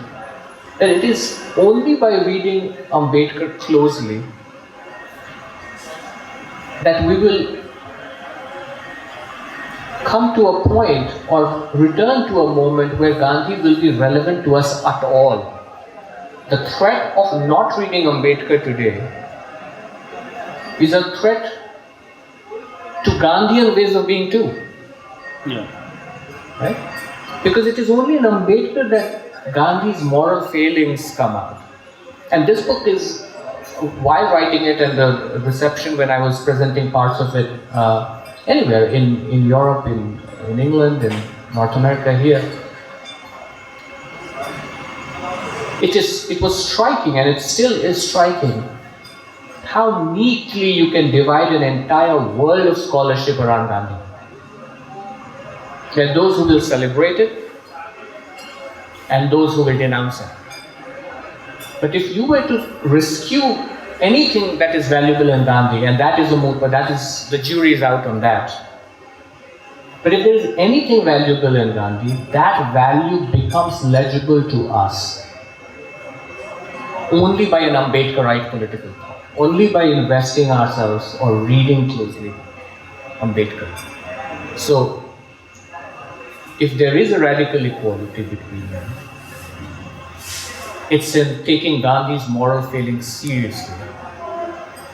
that it is only by reading Ambedkar closely that we will come to a point or return to a moment where Gandhi will be relevant to us at all. The threat of not reading Ambedkar today is a threat to Gandhian ways of being too. Yeah. Right? Because it is only in Ambedkar that Gandhi's moral failings come out. And this book is, while writing it and the reception when I was presenting parts of it anywhere in Europe, in England, in North America here, it was striking, and it still is striking, how neatly you can divide an entire world of scholarship around Gandhi. There are those who will celebrate it and those who will denounce it. But if you were to rescue anything that is valuable in Gandhi, and that is the jury is out on that. But if there is anything valuable in Gandhi, that value becomes legible to us only by an Ambedkarite political thought, only by investing ourselves or reading closely Ambedkar. So, if there is a radical equality between them, it's in taking Gandhi's moral failings seriously.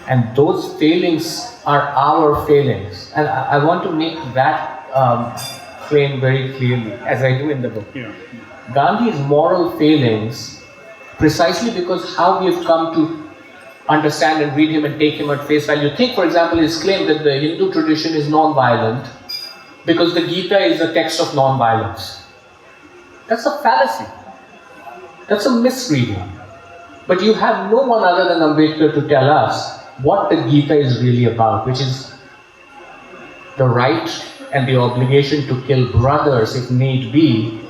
And those failings are our failings. And I want to make that claim very clearly, as I do in the book. Yeah. Gandhi's moral failings, precisely because how we have come to understand and read him and take him at face value. Think, for example, his claim that the Hindu tradition is non-violent because the Gita is a text of non-violence. That's a fallacy. That's a misreading. But you have no one other than Ambedkar to tell us what the Gita is really about, which is the right and the obligation to kill brothers if need be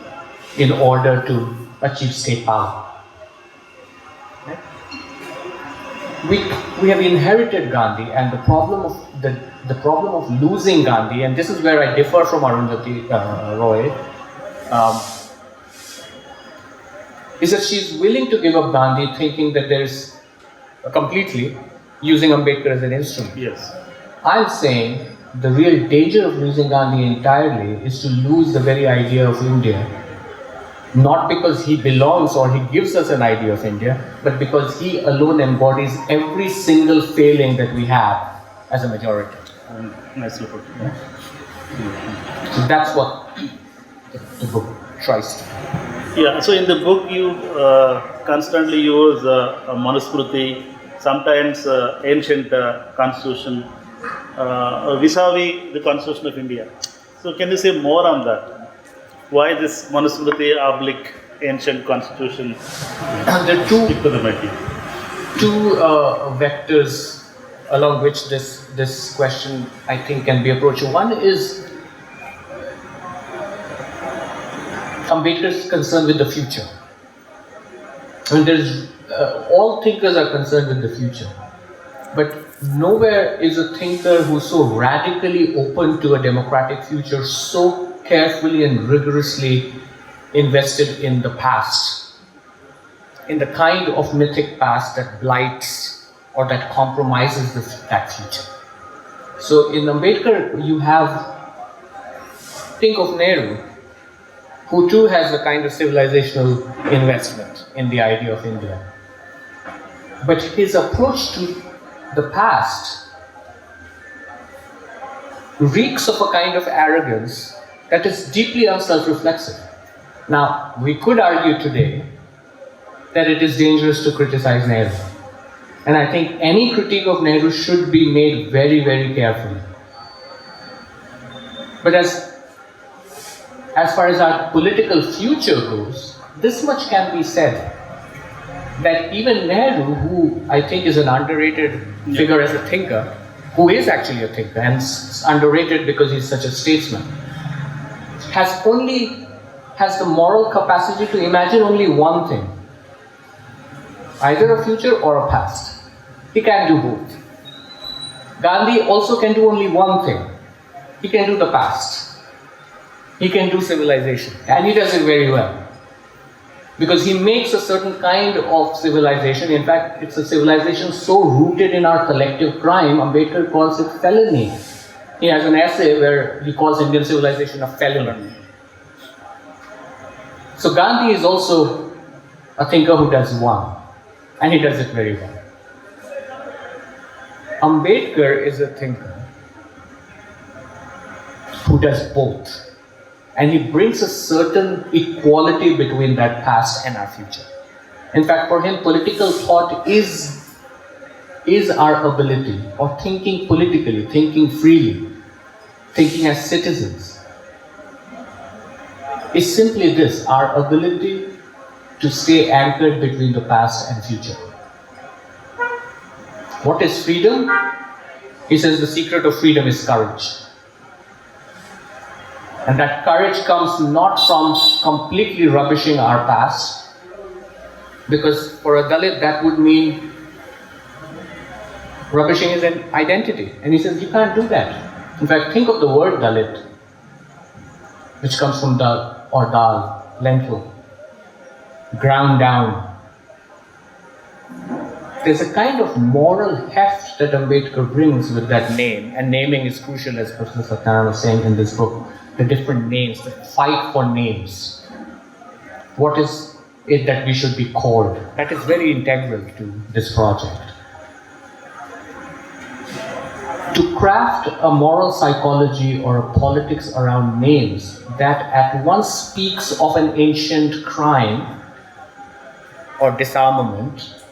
in order to achieve state power. We have inherited Gandhi, and the problem of losing Gandhi, and this is where I differ from Arundhati Roy, is that she's willing to give up Gandhi, thinking that there's completely using Ambedkar as an instrument. Yes. I'm saying the real danger of losing Gandhi entirely is to lose the very idea of India. Not because he belongs or he gives us an idea of India, but because he alone embodies every single failing that we have as a majority. Nicely put. Yeah. So that's what the book tries to do. Yeah, so in the book you constantly use Manusmriti, sometimes ancient constitution, vis-a-vis the constitution of India. So can you say more on that? Why this Manusmriti / ancient constitution? There are two vectors along which this question, I think, can be approached. One is Ambedkar's concern with the future. I mean, all thinkers are concerned with the future, but nowhere is a thinker who's so radically open to a democratic future, so carefully and rigorously invested in the past, in the kind of mythic past that blights or that compromises that future. So in Ambedkar, you think of Nehru, who too has a kind of civilizational investment in the idea of India. But his approach to the past reeks of a kind of arrogance that is deeply unself-reflexive. Now, we could argue today that it is dangerous to criticize Nehru. And I think any critique of Nehru should be made very, very carefully. But as far as our political future goes, this much can be said, that even Nehru, who I think is an underrated figure as a thinker, who is actually a thinker and underrated because he's such a statesman, has the moral capacity to imagine only one thing, either a future or a past. He can do both. Gandhi also can do only one thing. He can do the past. He can do civilization, and he does it very well. Because he makes a certain kind of civilization. In fact, it's a civilization so rooted in our collective crime, Ambedkar calls it felony. He has an essay where he calls Indian civilization a felony. So Gandhi is also a thinker who does one, and he does it very well. Ambedkar is a thinker who does both. And he brings a certain equality between that past and our future. In fact, for him, political thought is our ability, or thinking politically, thinking freely, thinking as citizens, is simply this, our ability to stay anchored between the past and future. What is freedom? He says the secret of freedom is courage. And that courage comes not from completely rubbishing our past, because for a Dalit that would mean rubbishing his identity. And he says you can't do that. In fact, think of the word Dalit, which comes from dal or dal, lentil, ground down. There's a kind of moral heft that Ambedkar brings with that name, and naming is crucial, as Professor Satyanarayana was saying in this book. The different names, the fight for names. What is it that we should be called? That is very integral to this project. To craft a moral psychology or a politics around names that at once speaks of an ancient crime or disarmament,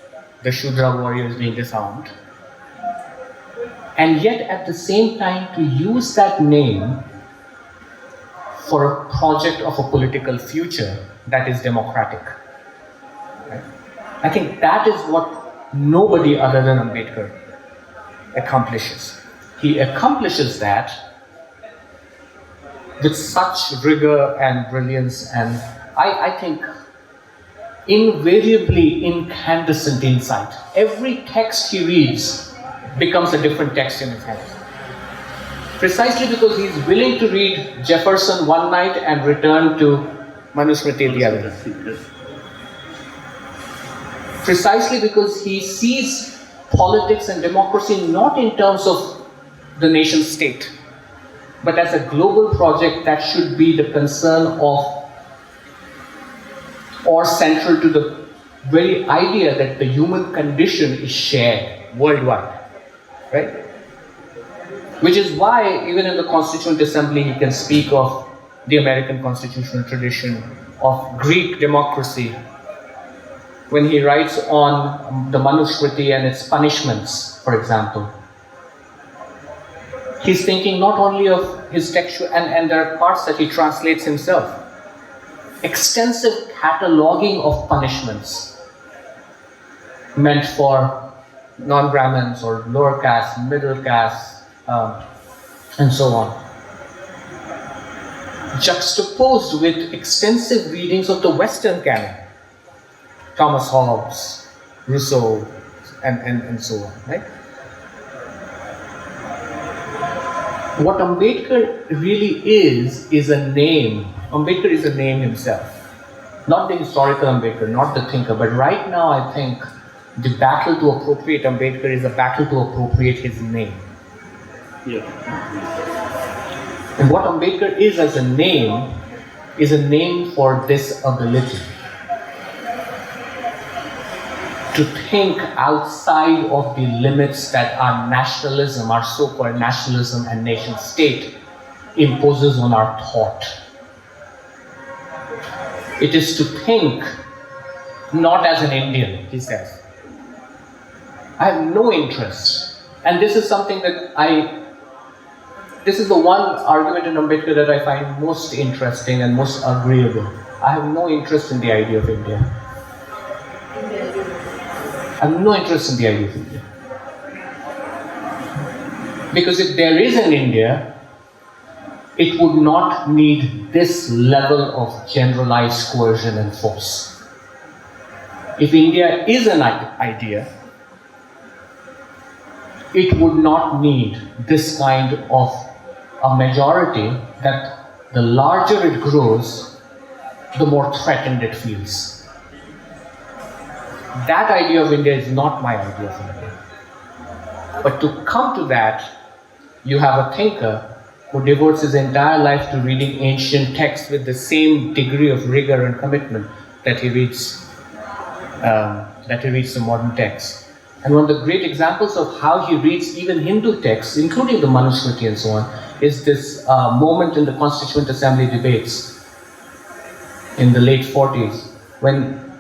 the Shudra warriors being disarmed, and yet at the same time to use that name for a project of a political future that is democratic. Right? I think that is what nobody other than Ambedkar accomplishes. He accomplishes that with such rigor and brilliance, and I think invariably incandescent insight. Every text he reads becomes a different text in his head. Precisely because he's willing to read Jefferson one night and return to Manusmriti the other. Precisely because he sees politics and democracy not in terms of the nation state, but as a global project that should be the concern of or central to the very idea that the human condition is shared worldwide, right? Which is why even in the Constituent Assembly he can speak of the American constitutional tradition, of Greek democracy, when he writes on the Manusmriti and its punishments, for example. He's thinking not only of his textual, and there are parts that he translates himself. Extensive cataloging of punishments meant for non-Brahmins or lower caste, middle caste, and so on. Juxtaposed with extensive readings of the Western canon, Thomas Hobbes, Rousseau, and so on, right? What Ambedkar really is a name. Ambedkar is a name himself. Not the historical Ambedkar, not the thinker, but right now I think the battle to appropriate Ambedkar is a battle to appropriate his name. Yeah. And what Ambedkar is as a name for this ability to think outside of the limits that our nationalism, our so-called nationalism and nation state imposes on our thought. It is to think not as an Indian, he says. I have no interest. And this is something that this is the one argument in Ambedkar that I find most interesting and most agreeable. I have no interest in the idea of India. I have no interest in the idea of India. Because if there is an India, it would not need this level of generalized coercion and force. If India is an idea, it would not need this kind of a majority that the larger it grows, the more threatened it feels. That idea of India is not my idea of India. But to come to that, you have a thinker who devotes his entire life to reading ancient texts with the same degree of rigor and commitment that he reads the modern texts. And one of the great examples of how he reads even Hindu texts, including the Manusmriti and so on, is this moment in the Constituent Assembly debates in the late 40s, when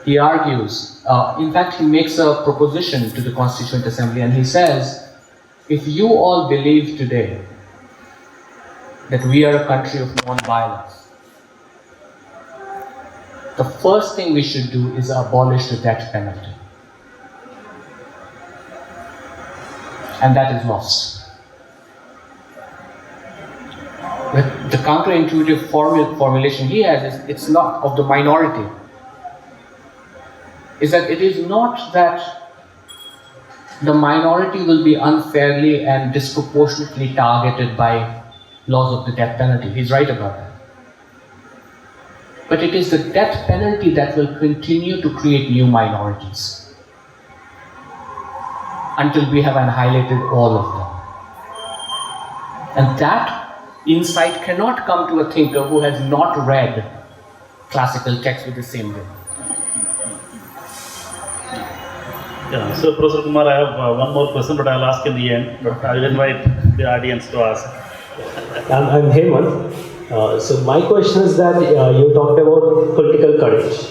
he argues, in fact, he makes a proposition to the Constituent Assembly and he says, if you all believe today that we are a country of non-violence, the first thing we should do is abolish the death penalty. And that is lost. The counterintuitive formulation he has is, it's not of the minority, is that it is not that the minority will be unfairly and disproportionately targeted by laws of the death penalty. He's right about that. But it is the death penalty that will continue to create new minorities until we have annihilated all of them. And that insight cannot come to a thinker who has not read classical texts with the same way. Yeah, so Professor Kumar, I have one more question, but I'll ask in the end. But I will invite the audience to ask. I'm Hemant. So my question is that you talked about political courage.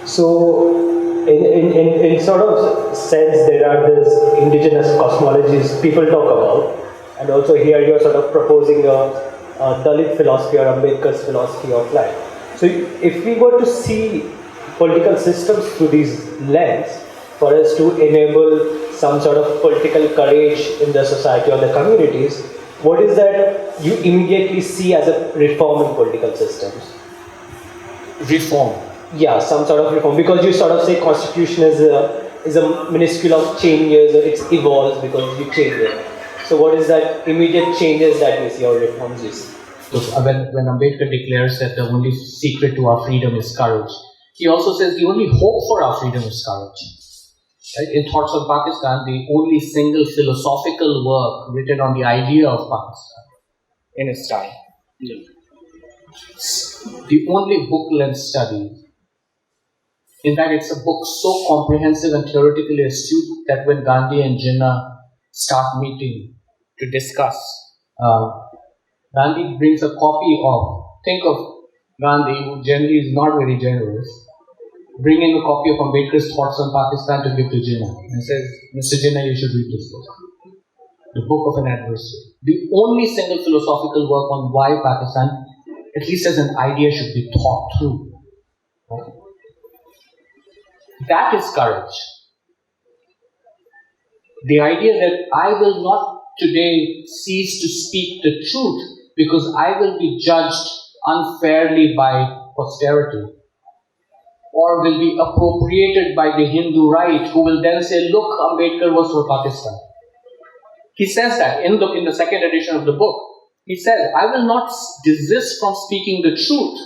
So in sort of sense, there are these indigenous cosmologies people talk about, and also here you're sort of proposing a Dalit philosophy or Ambedkar's philosophy of life. So if we were to see political systems through these lens, for us to enable some sort of political courage in the society or the communities, what is that you immediately see as a reform in political systems? Reform? Yeah, some sort of reform. Because you sort of say constitution is a minuscule of changes, it evolves because you change it. So what is that immediate changes that you see or reforms you see? When Ambedkar declares that the only secret to our freedom is courage, he also says the only hope for our freedom is courage. Right? In Thoughts on Pakistan, the only single philosophical work written on the idea of Pakistan in its time. Yeah. The only book-length study. In fact, it's a book so comprehensive and theoretically astute that when Gandhi and Jinnah start meeting to discuss, Gandhi brings a copy of, think of Gandhi, who generally is not very generous, bringing a copy of Ambedkar's Thoughts on Pakistan to give to Jinnah and says, Mr. Jinnah, you should read this book. The Book of an Adversary. The only single philosophical work on why Pakistan, at least as an idea, should be thought through. Right? That is courage. The idea that I will not today cease to speak the truth because I will be judged unfairly by posterity, or will be appropriated by the Hindu right, who will then say, look, Ambedkar was for Pakistan. He says that in the second edition of the book. He says, I will not desist from speaking the truth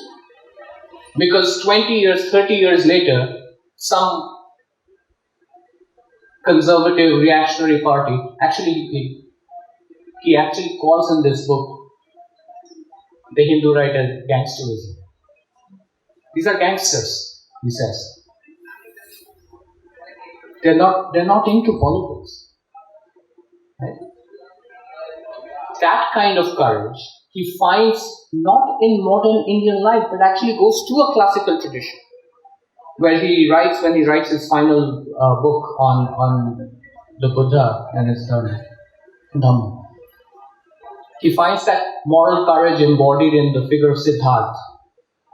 because 20 years, 30 years later, some conservative reactionary party, he actually calls in this book the Hindu right as gangsterism. These are gangsters, he says. They're not into politics. Right? That kind of courage he finds not in modern Indian life, but actually goes to a classical tradition, where when he writes his final book on the Buddha and his Dhamma. He finds that moral courage embodied in the figure of Siddhartha,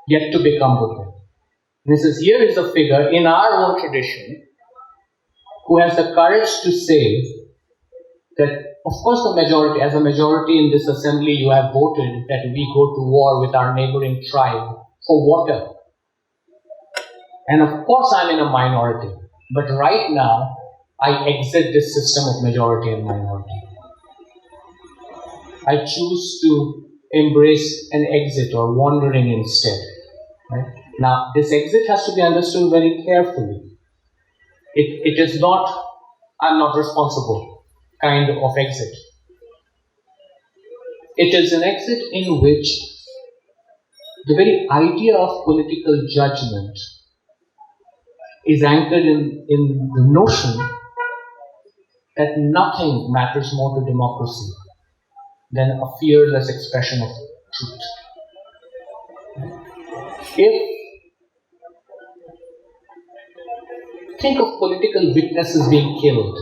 yet to become Buddha. And he says, here is a figure in our own tradition who has the courage to say that, of course, as a majority in this assembly, you have voted that we go to war with our neighboring tribe for water. And of course, I'm in a minority. But right now, I exit this system of majority and minority. I choose to embrace an exit or wandering instead. Right? Now, this exit has to be understood very carefully. It is not, I'm not responsible kind of exit. It is an exit in which the very idea of political judgment is anchored in the notion that nothing matters more to democracy than a fearless expression of truth. Think of political witnesses being killed.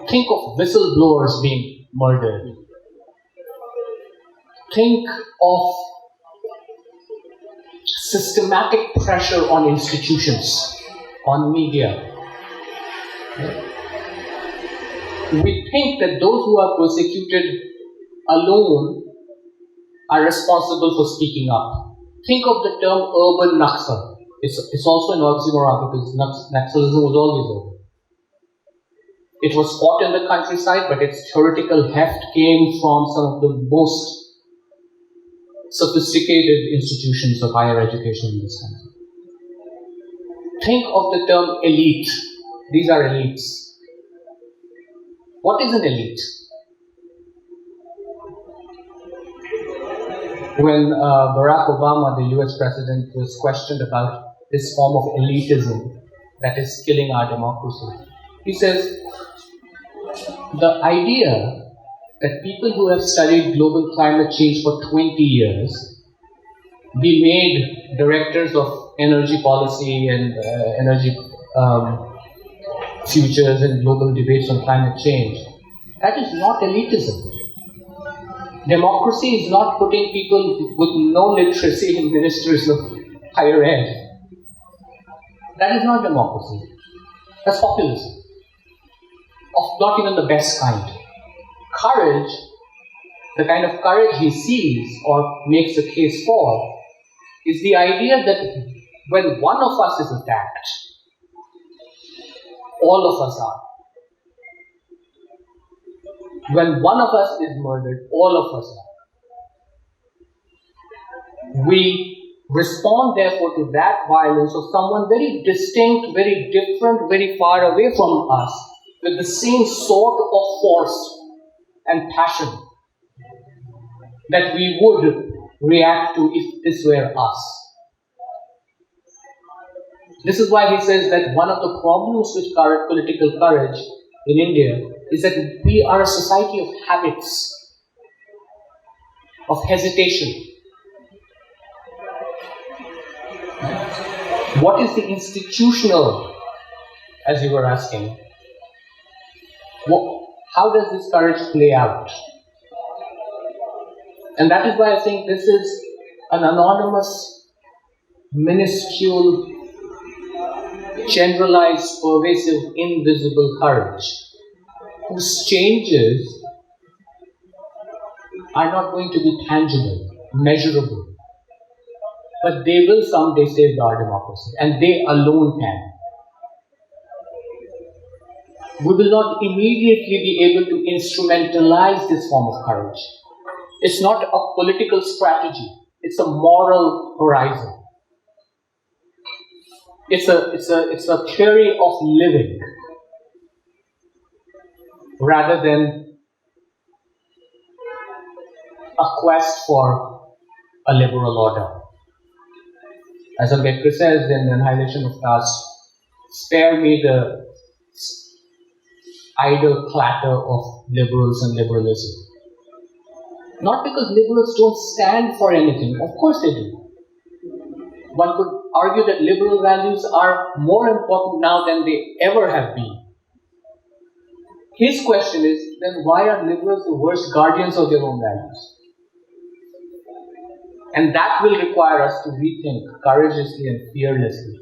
Think of whistleblowers being murdered. Think of systematic pressure on institutions, on media. We think that those who are persecuted alone are responsible for speaking up. Think of the term urban Naxal. It's also an oxymoron because Naxalism was always urban. It was fought in the countryside, but its theoretical heft came from some of the most sophisticated institutions of higher education in this country. Think of the term elite. These are elites. What is an elite? When Barack Obama, the US president, was questioned about this form of elitism that is killing our democracy, he says, the idea that people who have studied global climate change for 20 years be made directors of energy policy and energy futures and global debates on climate change, that is not elitism. Democracy is not putting people with no literacy in ministers of higher ed. That is not democracy. That's populism. Of not even the best kind. Courage, the kind of courage he sees or makes a case for, is the idea that when one of us is attacked, all of us are. When one of us is murdered, all of us are. We respond therefore to that violence of someone very distinct, very different, very far away from us, with the same sort of force and passion that we would react to if this were us. This is why he says that one of the problems with political courage in India is that we are a society of habits, of hesitation. What is the institutional, as you were asking? How does this courage play out? And that is why I think this is an anonymous, minuscule, generalized, pervasive, invisible courage, whose changes are not going to be tangible, measurable, but they will someday save our democracy, and they alone can. We will not immediately be able to instrumentalize this form of courage. It's not a political strategy, it's a moral horizon. It's a theory of living rather than a quest for a liberal order. As Ambedkar says in Annihilation of Caste, spare me the idle clatter of liberals and liberalism. Not because liberals don't stand for anything, of course they do. One could argue that liberal values are more important now than they ever have been. His question is, then why are liberals the worst guardians of their own values? And that will require us to rethink courageously and fearlessly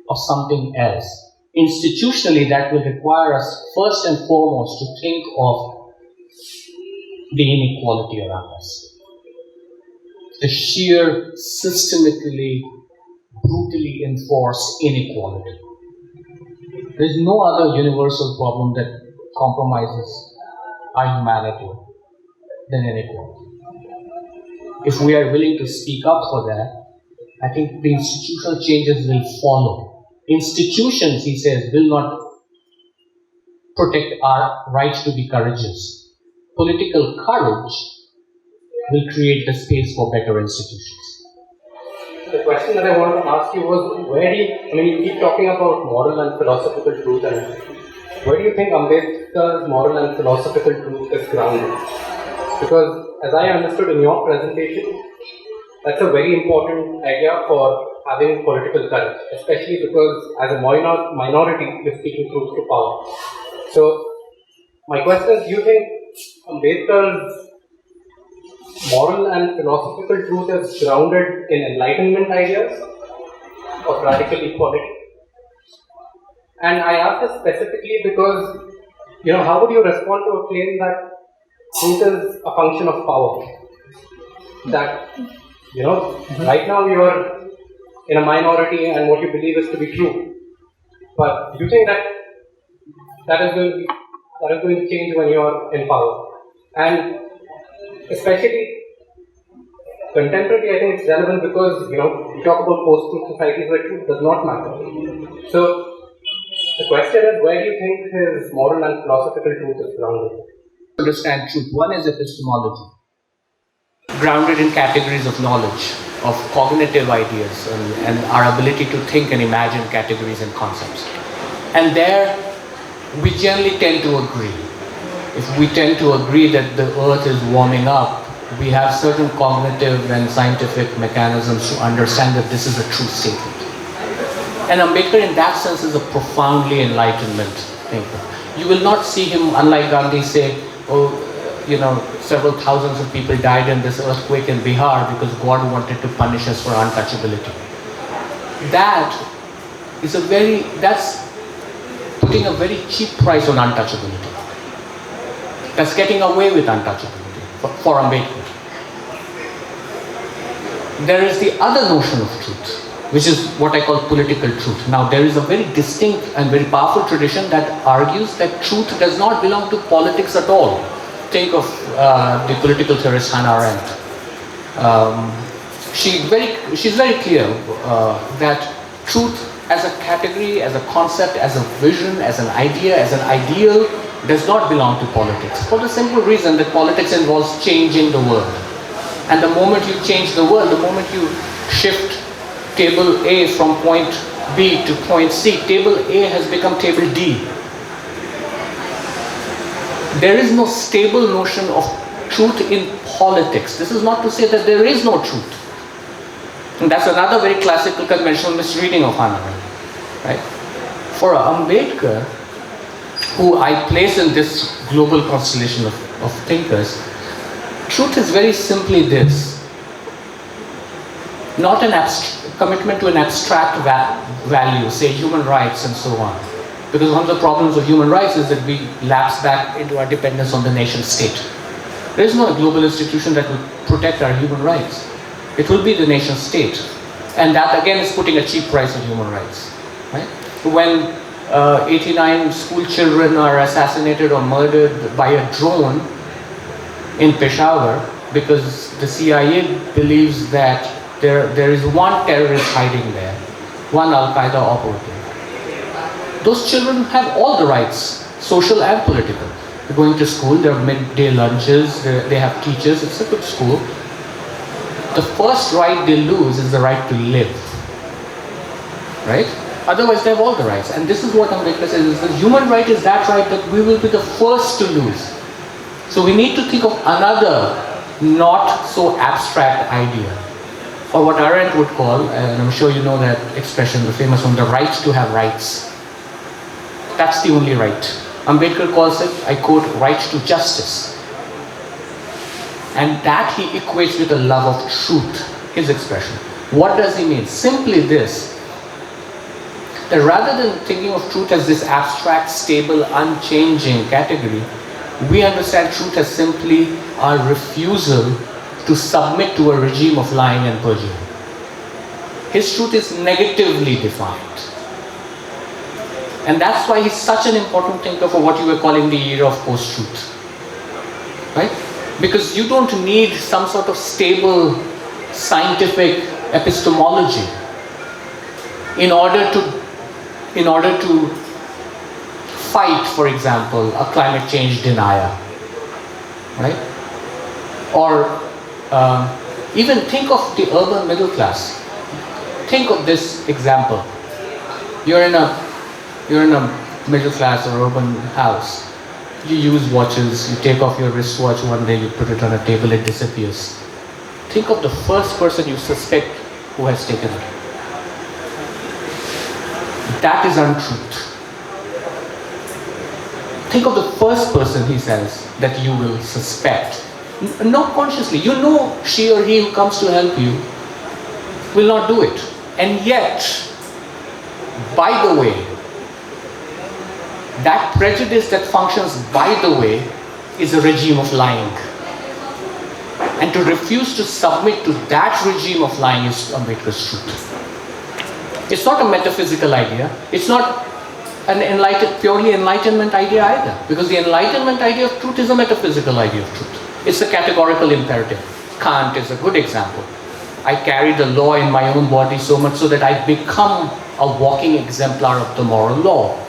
of something else. Institutionally, that will require us first and foremost to think of the inequality around us. The sheer, systematically, brutally enforced inequality. There is no other universal problem that compromises our humanity than inequality. If we are willing to speak up for that, I think the institutional changes will follow. Institutions, he says, will not protect our right to be courageous. Political courage will create the space for better institutions. the question that I wanted to ask you was, where do you keep talking about moral and philosophical truth, and where do you think Ambedkar's moral and philosophical truth is grounded? Because as I understood in your presentation, that's a very important idea for having political courage, especially because as a minority, you're speaking truth to power. So, my question is, do you think Ambedkar's moral and philosophical truth is grounded in Enlightenment ideas of radical equality? And I ask this specifically because, how would you respond to a claim that truth is a function of power? That, right now you are in a minority and what you believe is to be true. But do you think that is going to change when you are in power? And especially contemporary, I think it's relevant because, we talk about post-truth societies where truth does not matter. So, the question is, where do you think his moral and philosophical truth is grounded? Understand truth. One is epistemology, grounded in categories of knowledge, of cognitive ideas, and our ability to think and imagine categories and concepts. And there, we generally tend to agree. If we tend to agree that the earth is warming up, we have certain cognitive and scientific mechanisms to understand that this is a true statement. And Ambedkar in that sense is a profoundly enlightenment thinker. You will not see him, unlike Gandhi, say, several thousands of people died in this earthquake in Bihar because God wanted to punish us for untouchability. That's putting a very cheap price on untouchability. That's getting away with untouchability for Ambedkar. There is the other notion of truth, which is what I call political truth. Now, there is a very distinct and very powerful tradition that argues that truth does not belong to politics at all. Think of the political theorist Hannah Arendt. She's very clear that truth as a category, as a concept, as a vision, as an idea, as an ideal, does not belong to politics. For the simple reason that politics involves changing the world. And the moment you change the world, the moment you shift table A from point B to point C, table A has become table D. There is no stable notion of truth in politics. This is not to say that there is no truth. And that's another very classical conventional misreading of Hannah Arendt. Right? For Ambedkar, who I place in this global constellation of thinkers, truth is very simply this. Not an commitment to an abstract value, say human rights and so on. Because one of the problems of human rights is that we lapse back into our dependence on the nation state. There is no global institution that will protect our human rights. It will be the nation state. And that again is putting a cheap price on human rights. Right? When 89 school children are assassinated or murdered by a drone in Peshawar because the CIA believes that there is one terrorist hiding there, one Al-Qaeda operative. Those children have all the rights, social and political. They're going to school, there are midday lunches, they have teachers, it's a good school. The first right they lose is the right to live. Right? Otherwise they have all the rights. And this is what Ambedkar says, is the human right is that right that we will be the first to lose. So we need to think of another not so abstract idea. Or what Arendt would call, and I'm sure you know that expression, the famous one, the right to have rights. That's the only right. Ambedkar calls it, I quote, right to justice. And that he equates with a love of truth, his expression. What does he mean? Simply this, that rather than thinking of truth as this abstract, stable, unchanging category, we understand truth as simply our refusal to submit to a regime of lying and perjury. His truth is negatively defined. And that's why he's such an important thinker for what you were calling the era of post-truth. Right? Because you don't need some sort of stable scientific epistemology in order to fight, for example, a climate change denier. Right? Or even think of the urban middle class. Think of this example. You're in a middle class or urban house. You use watches, you take off your wristwatch one day, you put it on a table, it disappears. Think of the first person you suspect who has taken it. That is untruth. Think of the first person, he says, that you will suspect. Not consciously. You know she or he who comes to help you will not do it. And yet, by the way, that prejudice that functions by the way is a regime of lying. And to refuse to submit to that regime of lying is Ambedkar's truth. It's not a metaphysical idea. It's not an purely enlightenment idea either. Because the enlightenment idea of truth is a metaphysical idea of truth. It's a categorical imperative. Kant is a good example. I carry the law in my own body so much so that I become a walking exemplar of the moral law.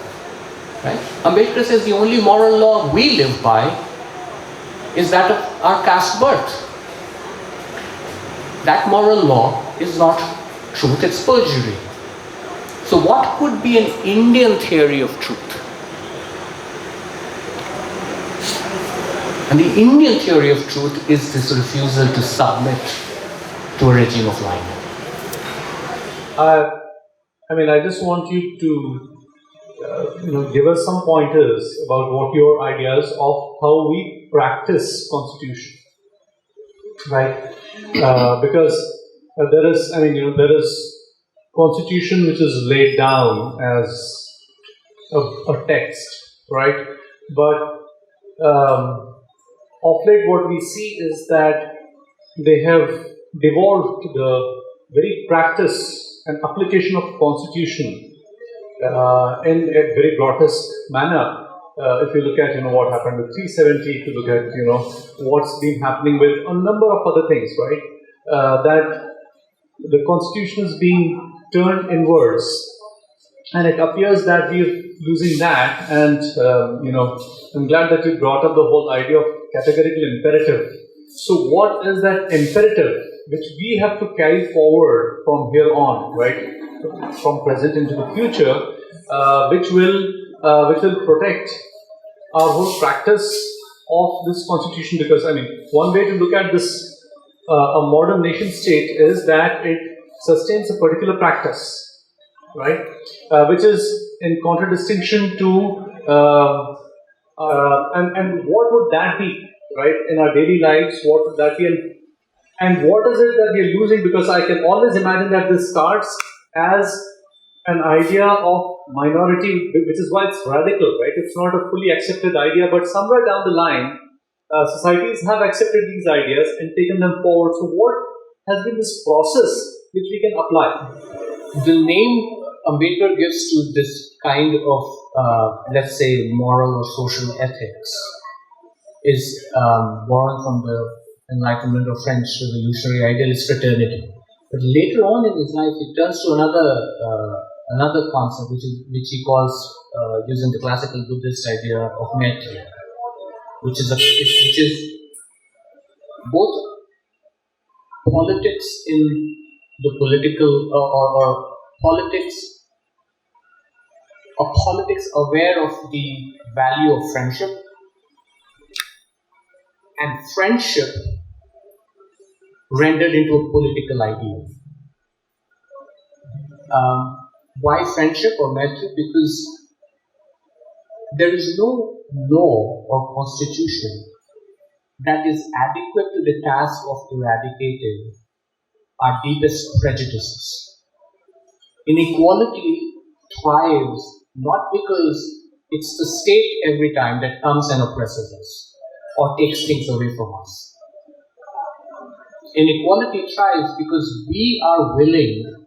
Right? Ambedkar says the only moral law we live by is that of our caste birth. That moral law is not truth, it's perjury. So what could be an Indian theory of truth? And the Indian theory of truth is this refusal to submit to a regime of lying. I just want you to give us some pointers about what your ideas of how we practice constitution, right? Because there is constitution which is laid down as a text, right? But of late what we see is that they have devolved the very practice and application of constitution in a very grotesque manner. If you look at what happened with 370, if you look at what's been happening with a number of other things, right? That the constitution is being turned inwards, and it appears that we're losing that. And I'm glad that you brought up the whole idea of categorical imperative. So what is that imperative which we have to carry forward from here on, right, from present into the future, which will protect our whole practice of this constitution? Because one way to look at this, a modern nation state, is that it sustains a particular practice, right, which is in contradistinction to and what would that be, right, in our daily lives? What would that be, and what is it that we are losing? Because I can always imagine that this starts as an idea of minority, which is why it's radical, right? It's not a fully accepted idea, but somewhere down the line, societies have accepted these ideas and taken them forward. So what has been this process which we can apply? The name Ambedkar gives to this kind of, let's say, moral or social ethics is born from the Enlightenment or French revolutionary idealist fraternity. But later on in his life, he turns to another concept, which he calls, using the classical Buddhist idea of Maitri, which is both politics in the political or politics aware of the value of friendship, and friendship rendered into a political ideal. Why friendship or Maitri? Because there is no law or constitution that is adequate to the task of eradicating our deepest prejudices. Inequality thrives not because it's the state every time that comes and oppresses us or takes things away from us. Inequality thrives because we are willing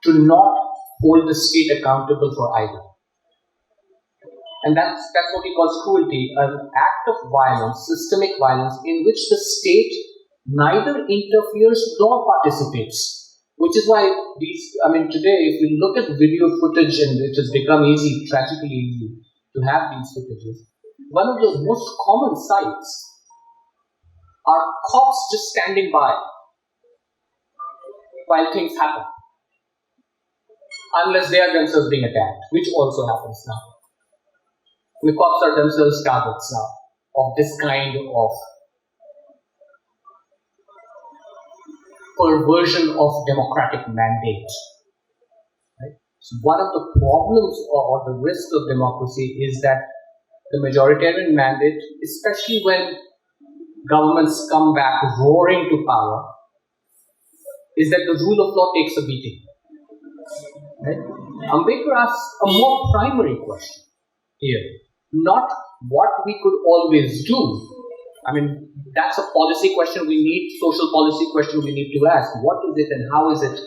to not hold the state accountable for either. And that's what he calls cruelty, an act of violence, systemic violence, in which the state neither interferes nor participates. Which is why today, if we look at video footage, and it has become tragically easy to have these footages, one of the most common sights are cops just standing by while things happen, unless they are themselves being attacked, which also happens now. The cops are themselves targets now of this kind of perversion of democratic mandate. Right? So one of the problems or the risks of democracy is that the majoritarian mandate, especially when governments come back roaring to power, is that the rule of law takes a beating. Right? Ambedkar asks a more primary question here, not what we could always do. I mean, that's a policy question we need, social policy question we need to ask. What is it and how is it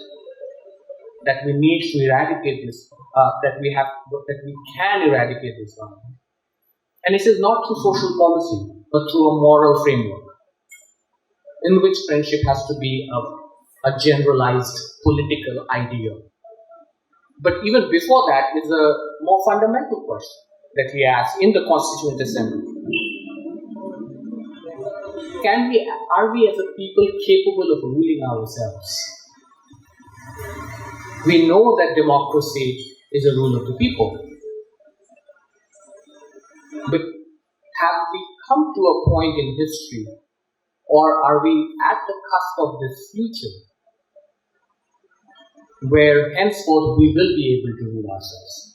that we need to eradicate this, that we can eradicate this one? And this is not through social policy, but through a moral framework, in which friendship has to be a generalized political idea. But even before that is a more fundamental question that we ask in the Constituent Assembly. Are we as a people capable of ruling ourselves? We know that democracy is a rule of the people. But have we come to a point in history, or are we at the cusp of this future, where henceforth we will be able to rule ourselves?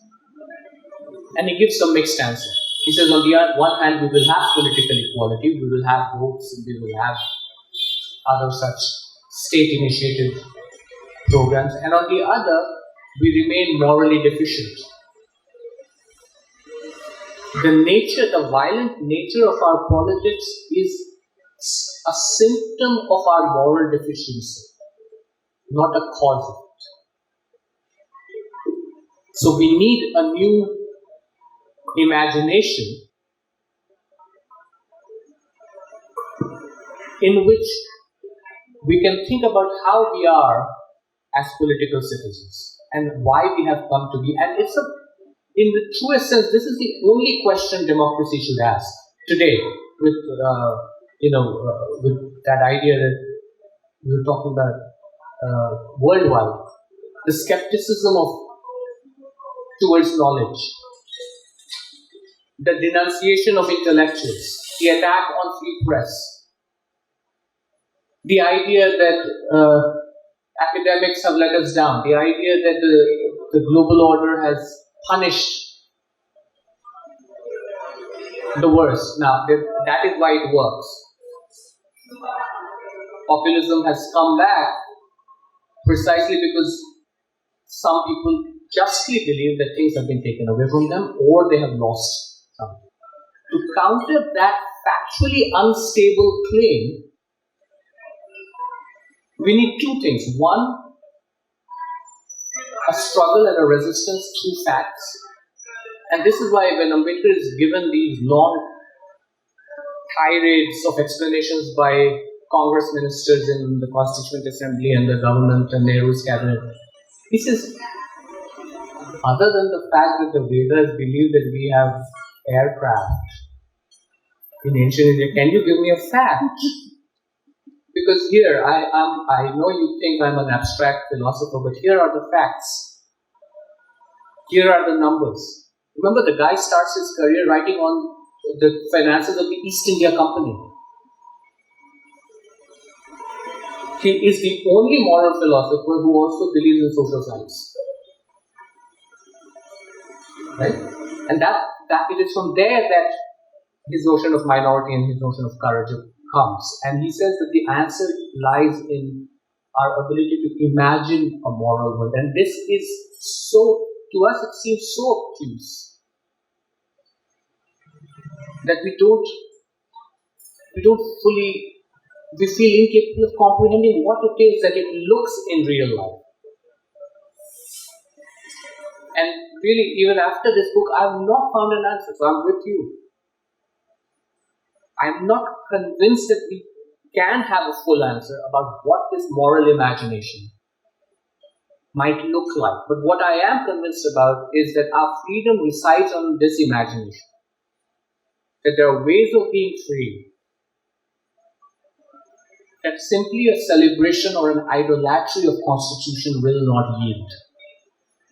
And he gives some mixed answer. He says, on the one hand, we will have political equality, we will have votes, we will have other such state-initiated programs, and on the other, we remain morally deficient. The violent nature of our politics is a symptom of our moral deficiency, not a cause of it. So we need a new imagination in which we can think about how we are as political citizens and why we have come to be. And in the truest sense, this is the only question democracy should ask today, with that idea that we were talking about worldwide, the skepticism towards knowledge, the denunciation of intellectuals, the attack on free press, the idea that academics have let us down, the idea that the global order has punished the worst. Now, that is why it works. Populism has come back precisely because some people justly believe that things have been taken away from them or they have lost something. To counter that factually unstable claim, we need two things. One, a struggle and a resistance through facts. And this is why when Ambedkar is given these long tirades of explanations by Congress ministers in the Constituent Assembly and the government and Nehru's cabinet, he says, other than the fact that the Vedas believe that we have aircraft in ancient India, can you give me a fact? Because here, I know you think I'm an abstract philosopher, but here are the facts. Here are the numbers. Remember, the guy starts his career writing on the finances of the East India Company. He is the only moral philosopher who also believes in social science. Right? And that it is from there that his notion of minority and his notion of courage comes. And he says that the answer lies in our ability to imagine a moral world. And this is so, to us it seems so obtuse that we feel incapable of comprehending what it is that it looks in real life. And really, even after this book, I have not found an answer, so I'm with you. I'm not convinced that we can have a full answer about what this moral imagination might look like. But what I am convinced about is that our freedom resides on this imagination. That there are ways of being free that simply a celebration or an idolatry of constitution will not yield.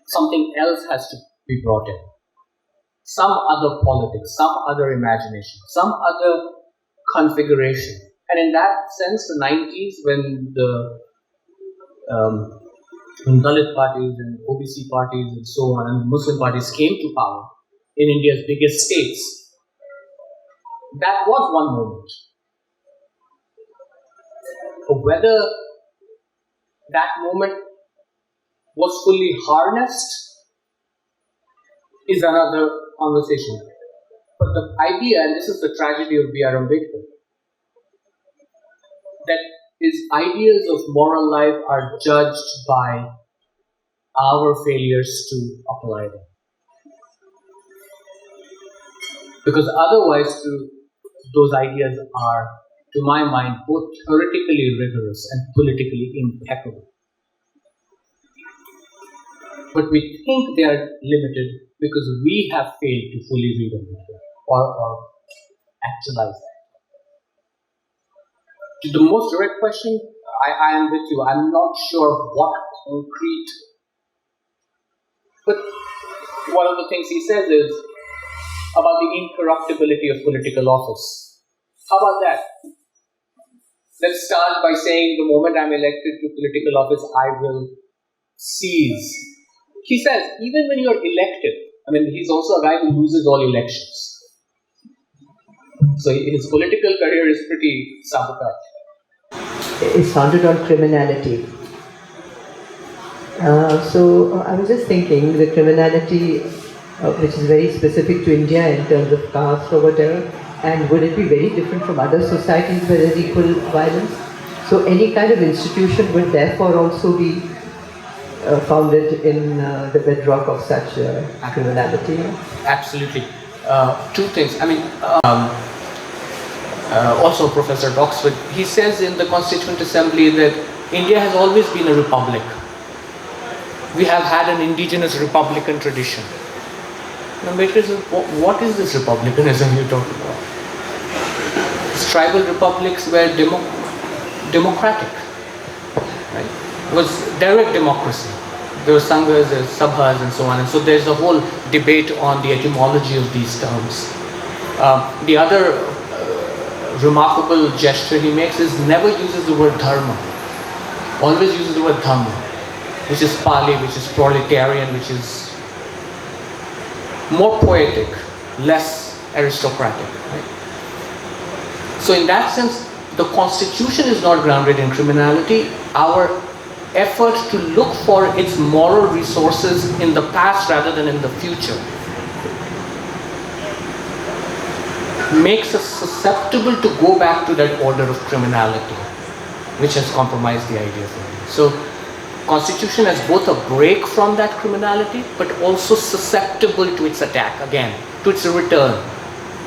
Something else has to be brought in. Some other politics, some other imagination, some other configuration. And in that sense, the 90s, when the Dalit parties and OBC parties and so on, and Muslim parties came to power in India's biggest states, that was one moment. But whether that moment was fully harnessed is another conversation. But the idea, and this is the tragedy of B.R. Ambedkar, that his ideas of moral life are judged by our failures to apply them. Because otherwise, those ideas are, to my mind, both theoretically rigorous and politically impeccable. But we think they are limited because we have failed to fully read them or actualize that. To the most direct question, I am with you. I'm not sure what concrete, but one of the things he says is about the incorruptibility of political office. How about that? Let's start by saying the moment I'm elected to political office, I will seize. He says, even when you're elected, I mean, he's also a guy who loses all elections. So his political career is pretty sabotage. It's founded on criminality. So I was just thinking, the criminality, which is very specific to India in terms of caste or whatever, and would it be very different from other societies where there's equal violence? So any kind of institution would therefore also be founded in the bedrock of such criminality? Absolutely. Two things. I mean, also Professor at Oxford, he says in the Constituent Assembly that India has always been a republic. We have had an indigenous republican tradition. Now, what is this republicanism you're talking about? These tribal republics were democratic. Right? It was direct democracy. There were sanghas, there were sabhas, and so on. And so there's a whole debate on the etymology of these terms. The other remarkable gesture he makes is never uses the word dharma. Always uses the word dhamma, which is Pali, which is proletarian, which is more poetic, less aristocratic. Right? So in that sense, the constitution is not grounded in criminality. Our effort to look for its moral resources in the past rather than in the future makes us susceptible to go back to that order of criminality, which has compromised the idea for me. So, Constitution has both a break from that criminality, but also susceptible to its attack again, to its return.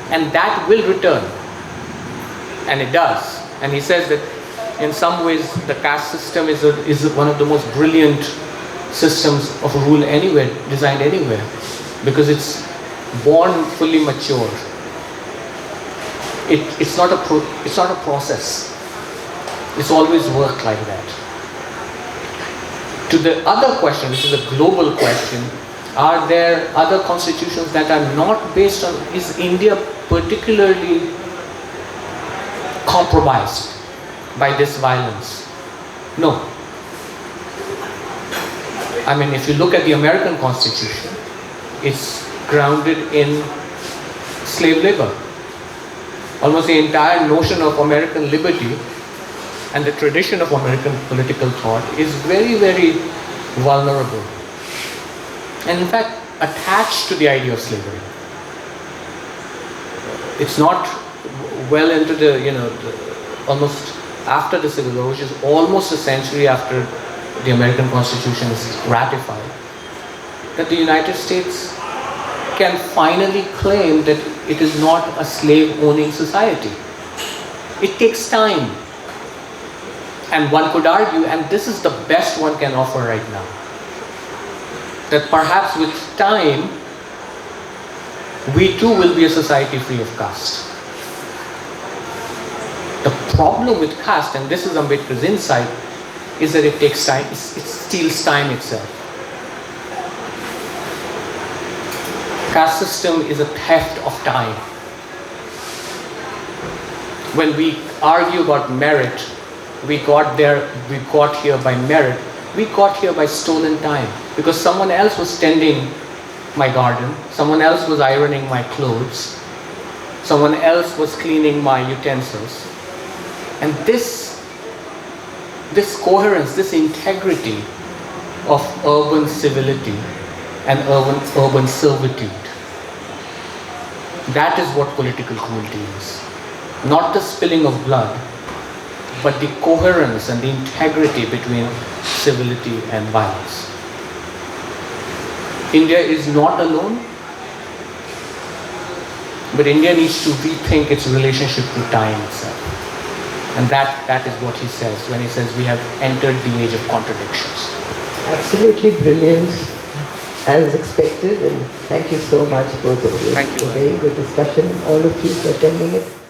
And that will return. And it does. And he says that in some ways the caste system is one of the most brilliant systems of rule anywhere, designed anywhere, because it's born fully mature. It's not a process. It's always worked like that. To the other question, which is a global question, are there other constitutions that are not based on, is India particularly compromised by this violence? No. I mean, if you look at the American Constitution, it's grounded in slave labor. Almost the entire notion of American liberty and the tradition of American political thought is very, very vulnerable. And in fact, attached to the idea of slavery. It's not well into the, almost after the Civil War, which is almost a century after the American Constitution is ratified, that the United States can finally claim that it is not a slave-owning society. It takes time. And one could argue, and this is the best one can offer right now, that perhaps with time, we too will be a society free of caste. The problem with caste, and this is Ambedkar's insight, is that it takes time, it steals time itself. Caste system is a theft of time. When we argue about merit, we got here by merit, we got here by stolen time, because someone else was tending my garden, someone else was ironing my clothes, someone else was cleaning my utensils. And this coherence, this integrity of urban civility and urban servitude, that is what political cruelty is. Not the spilling of blood, but the coherence and the integrity between civility and violence. India is not alone, but India needs to rethink its relationship to time itself. And that is what he says when he says we have entered the age of contradictions. Absolutely brilliant, as expected, and thank you so much, both of you. Thank you. A very good discussion, all of you for attending it.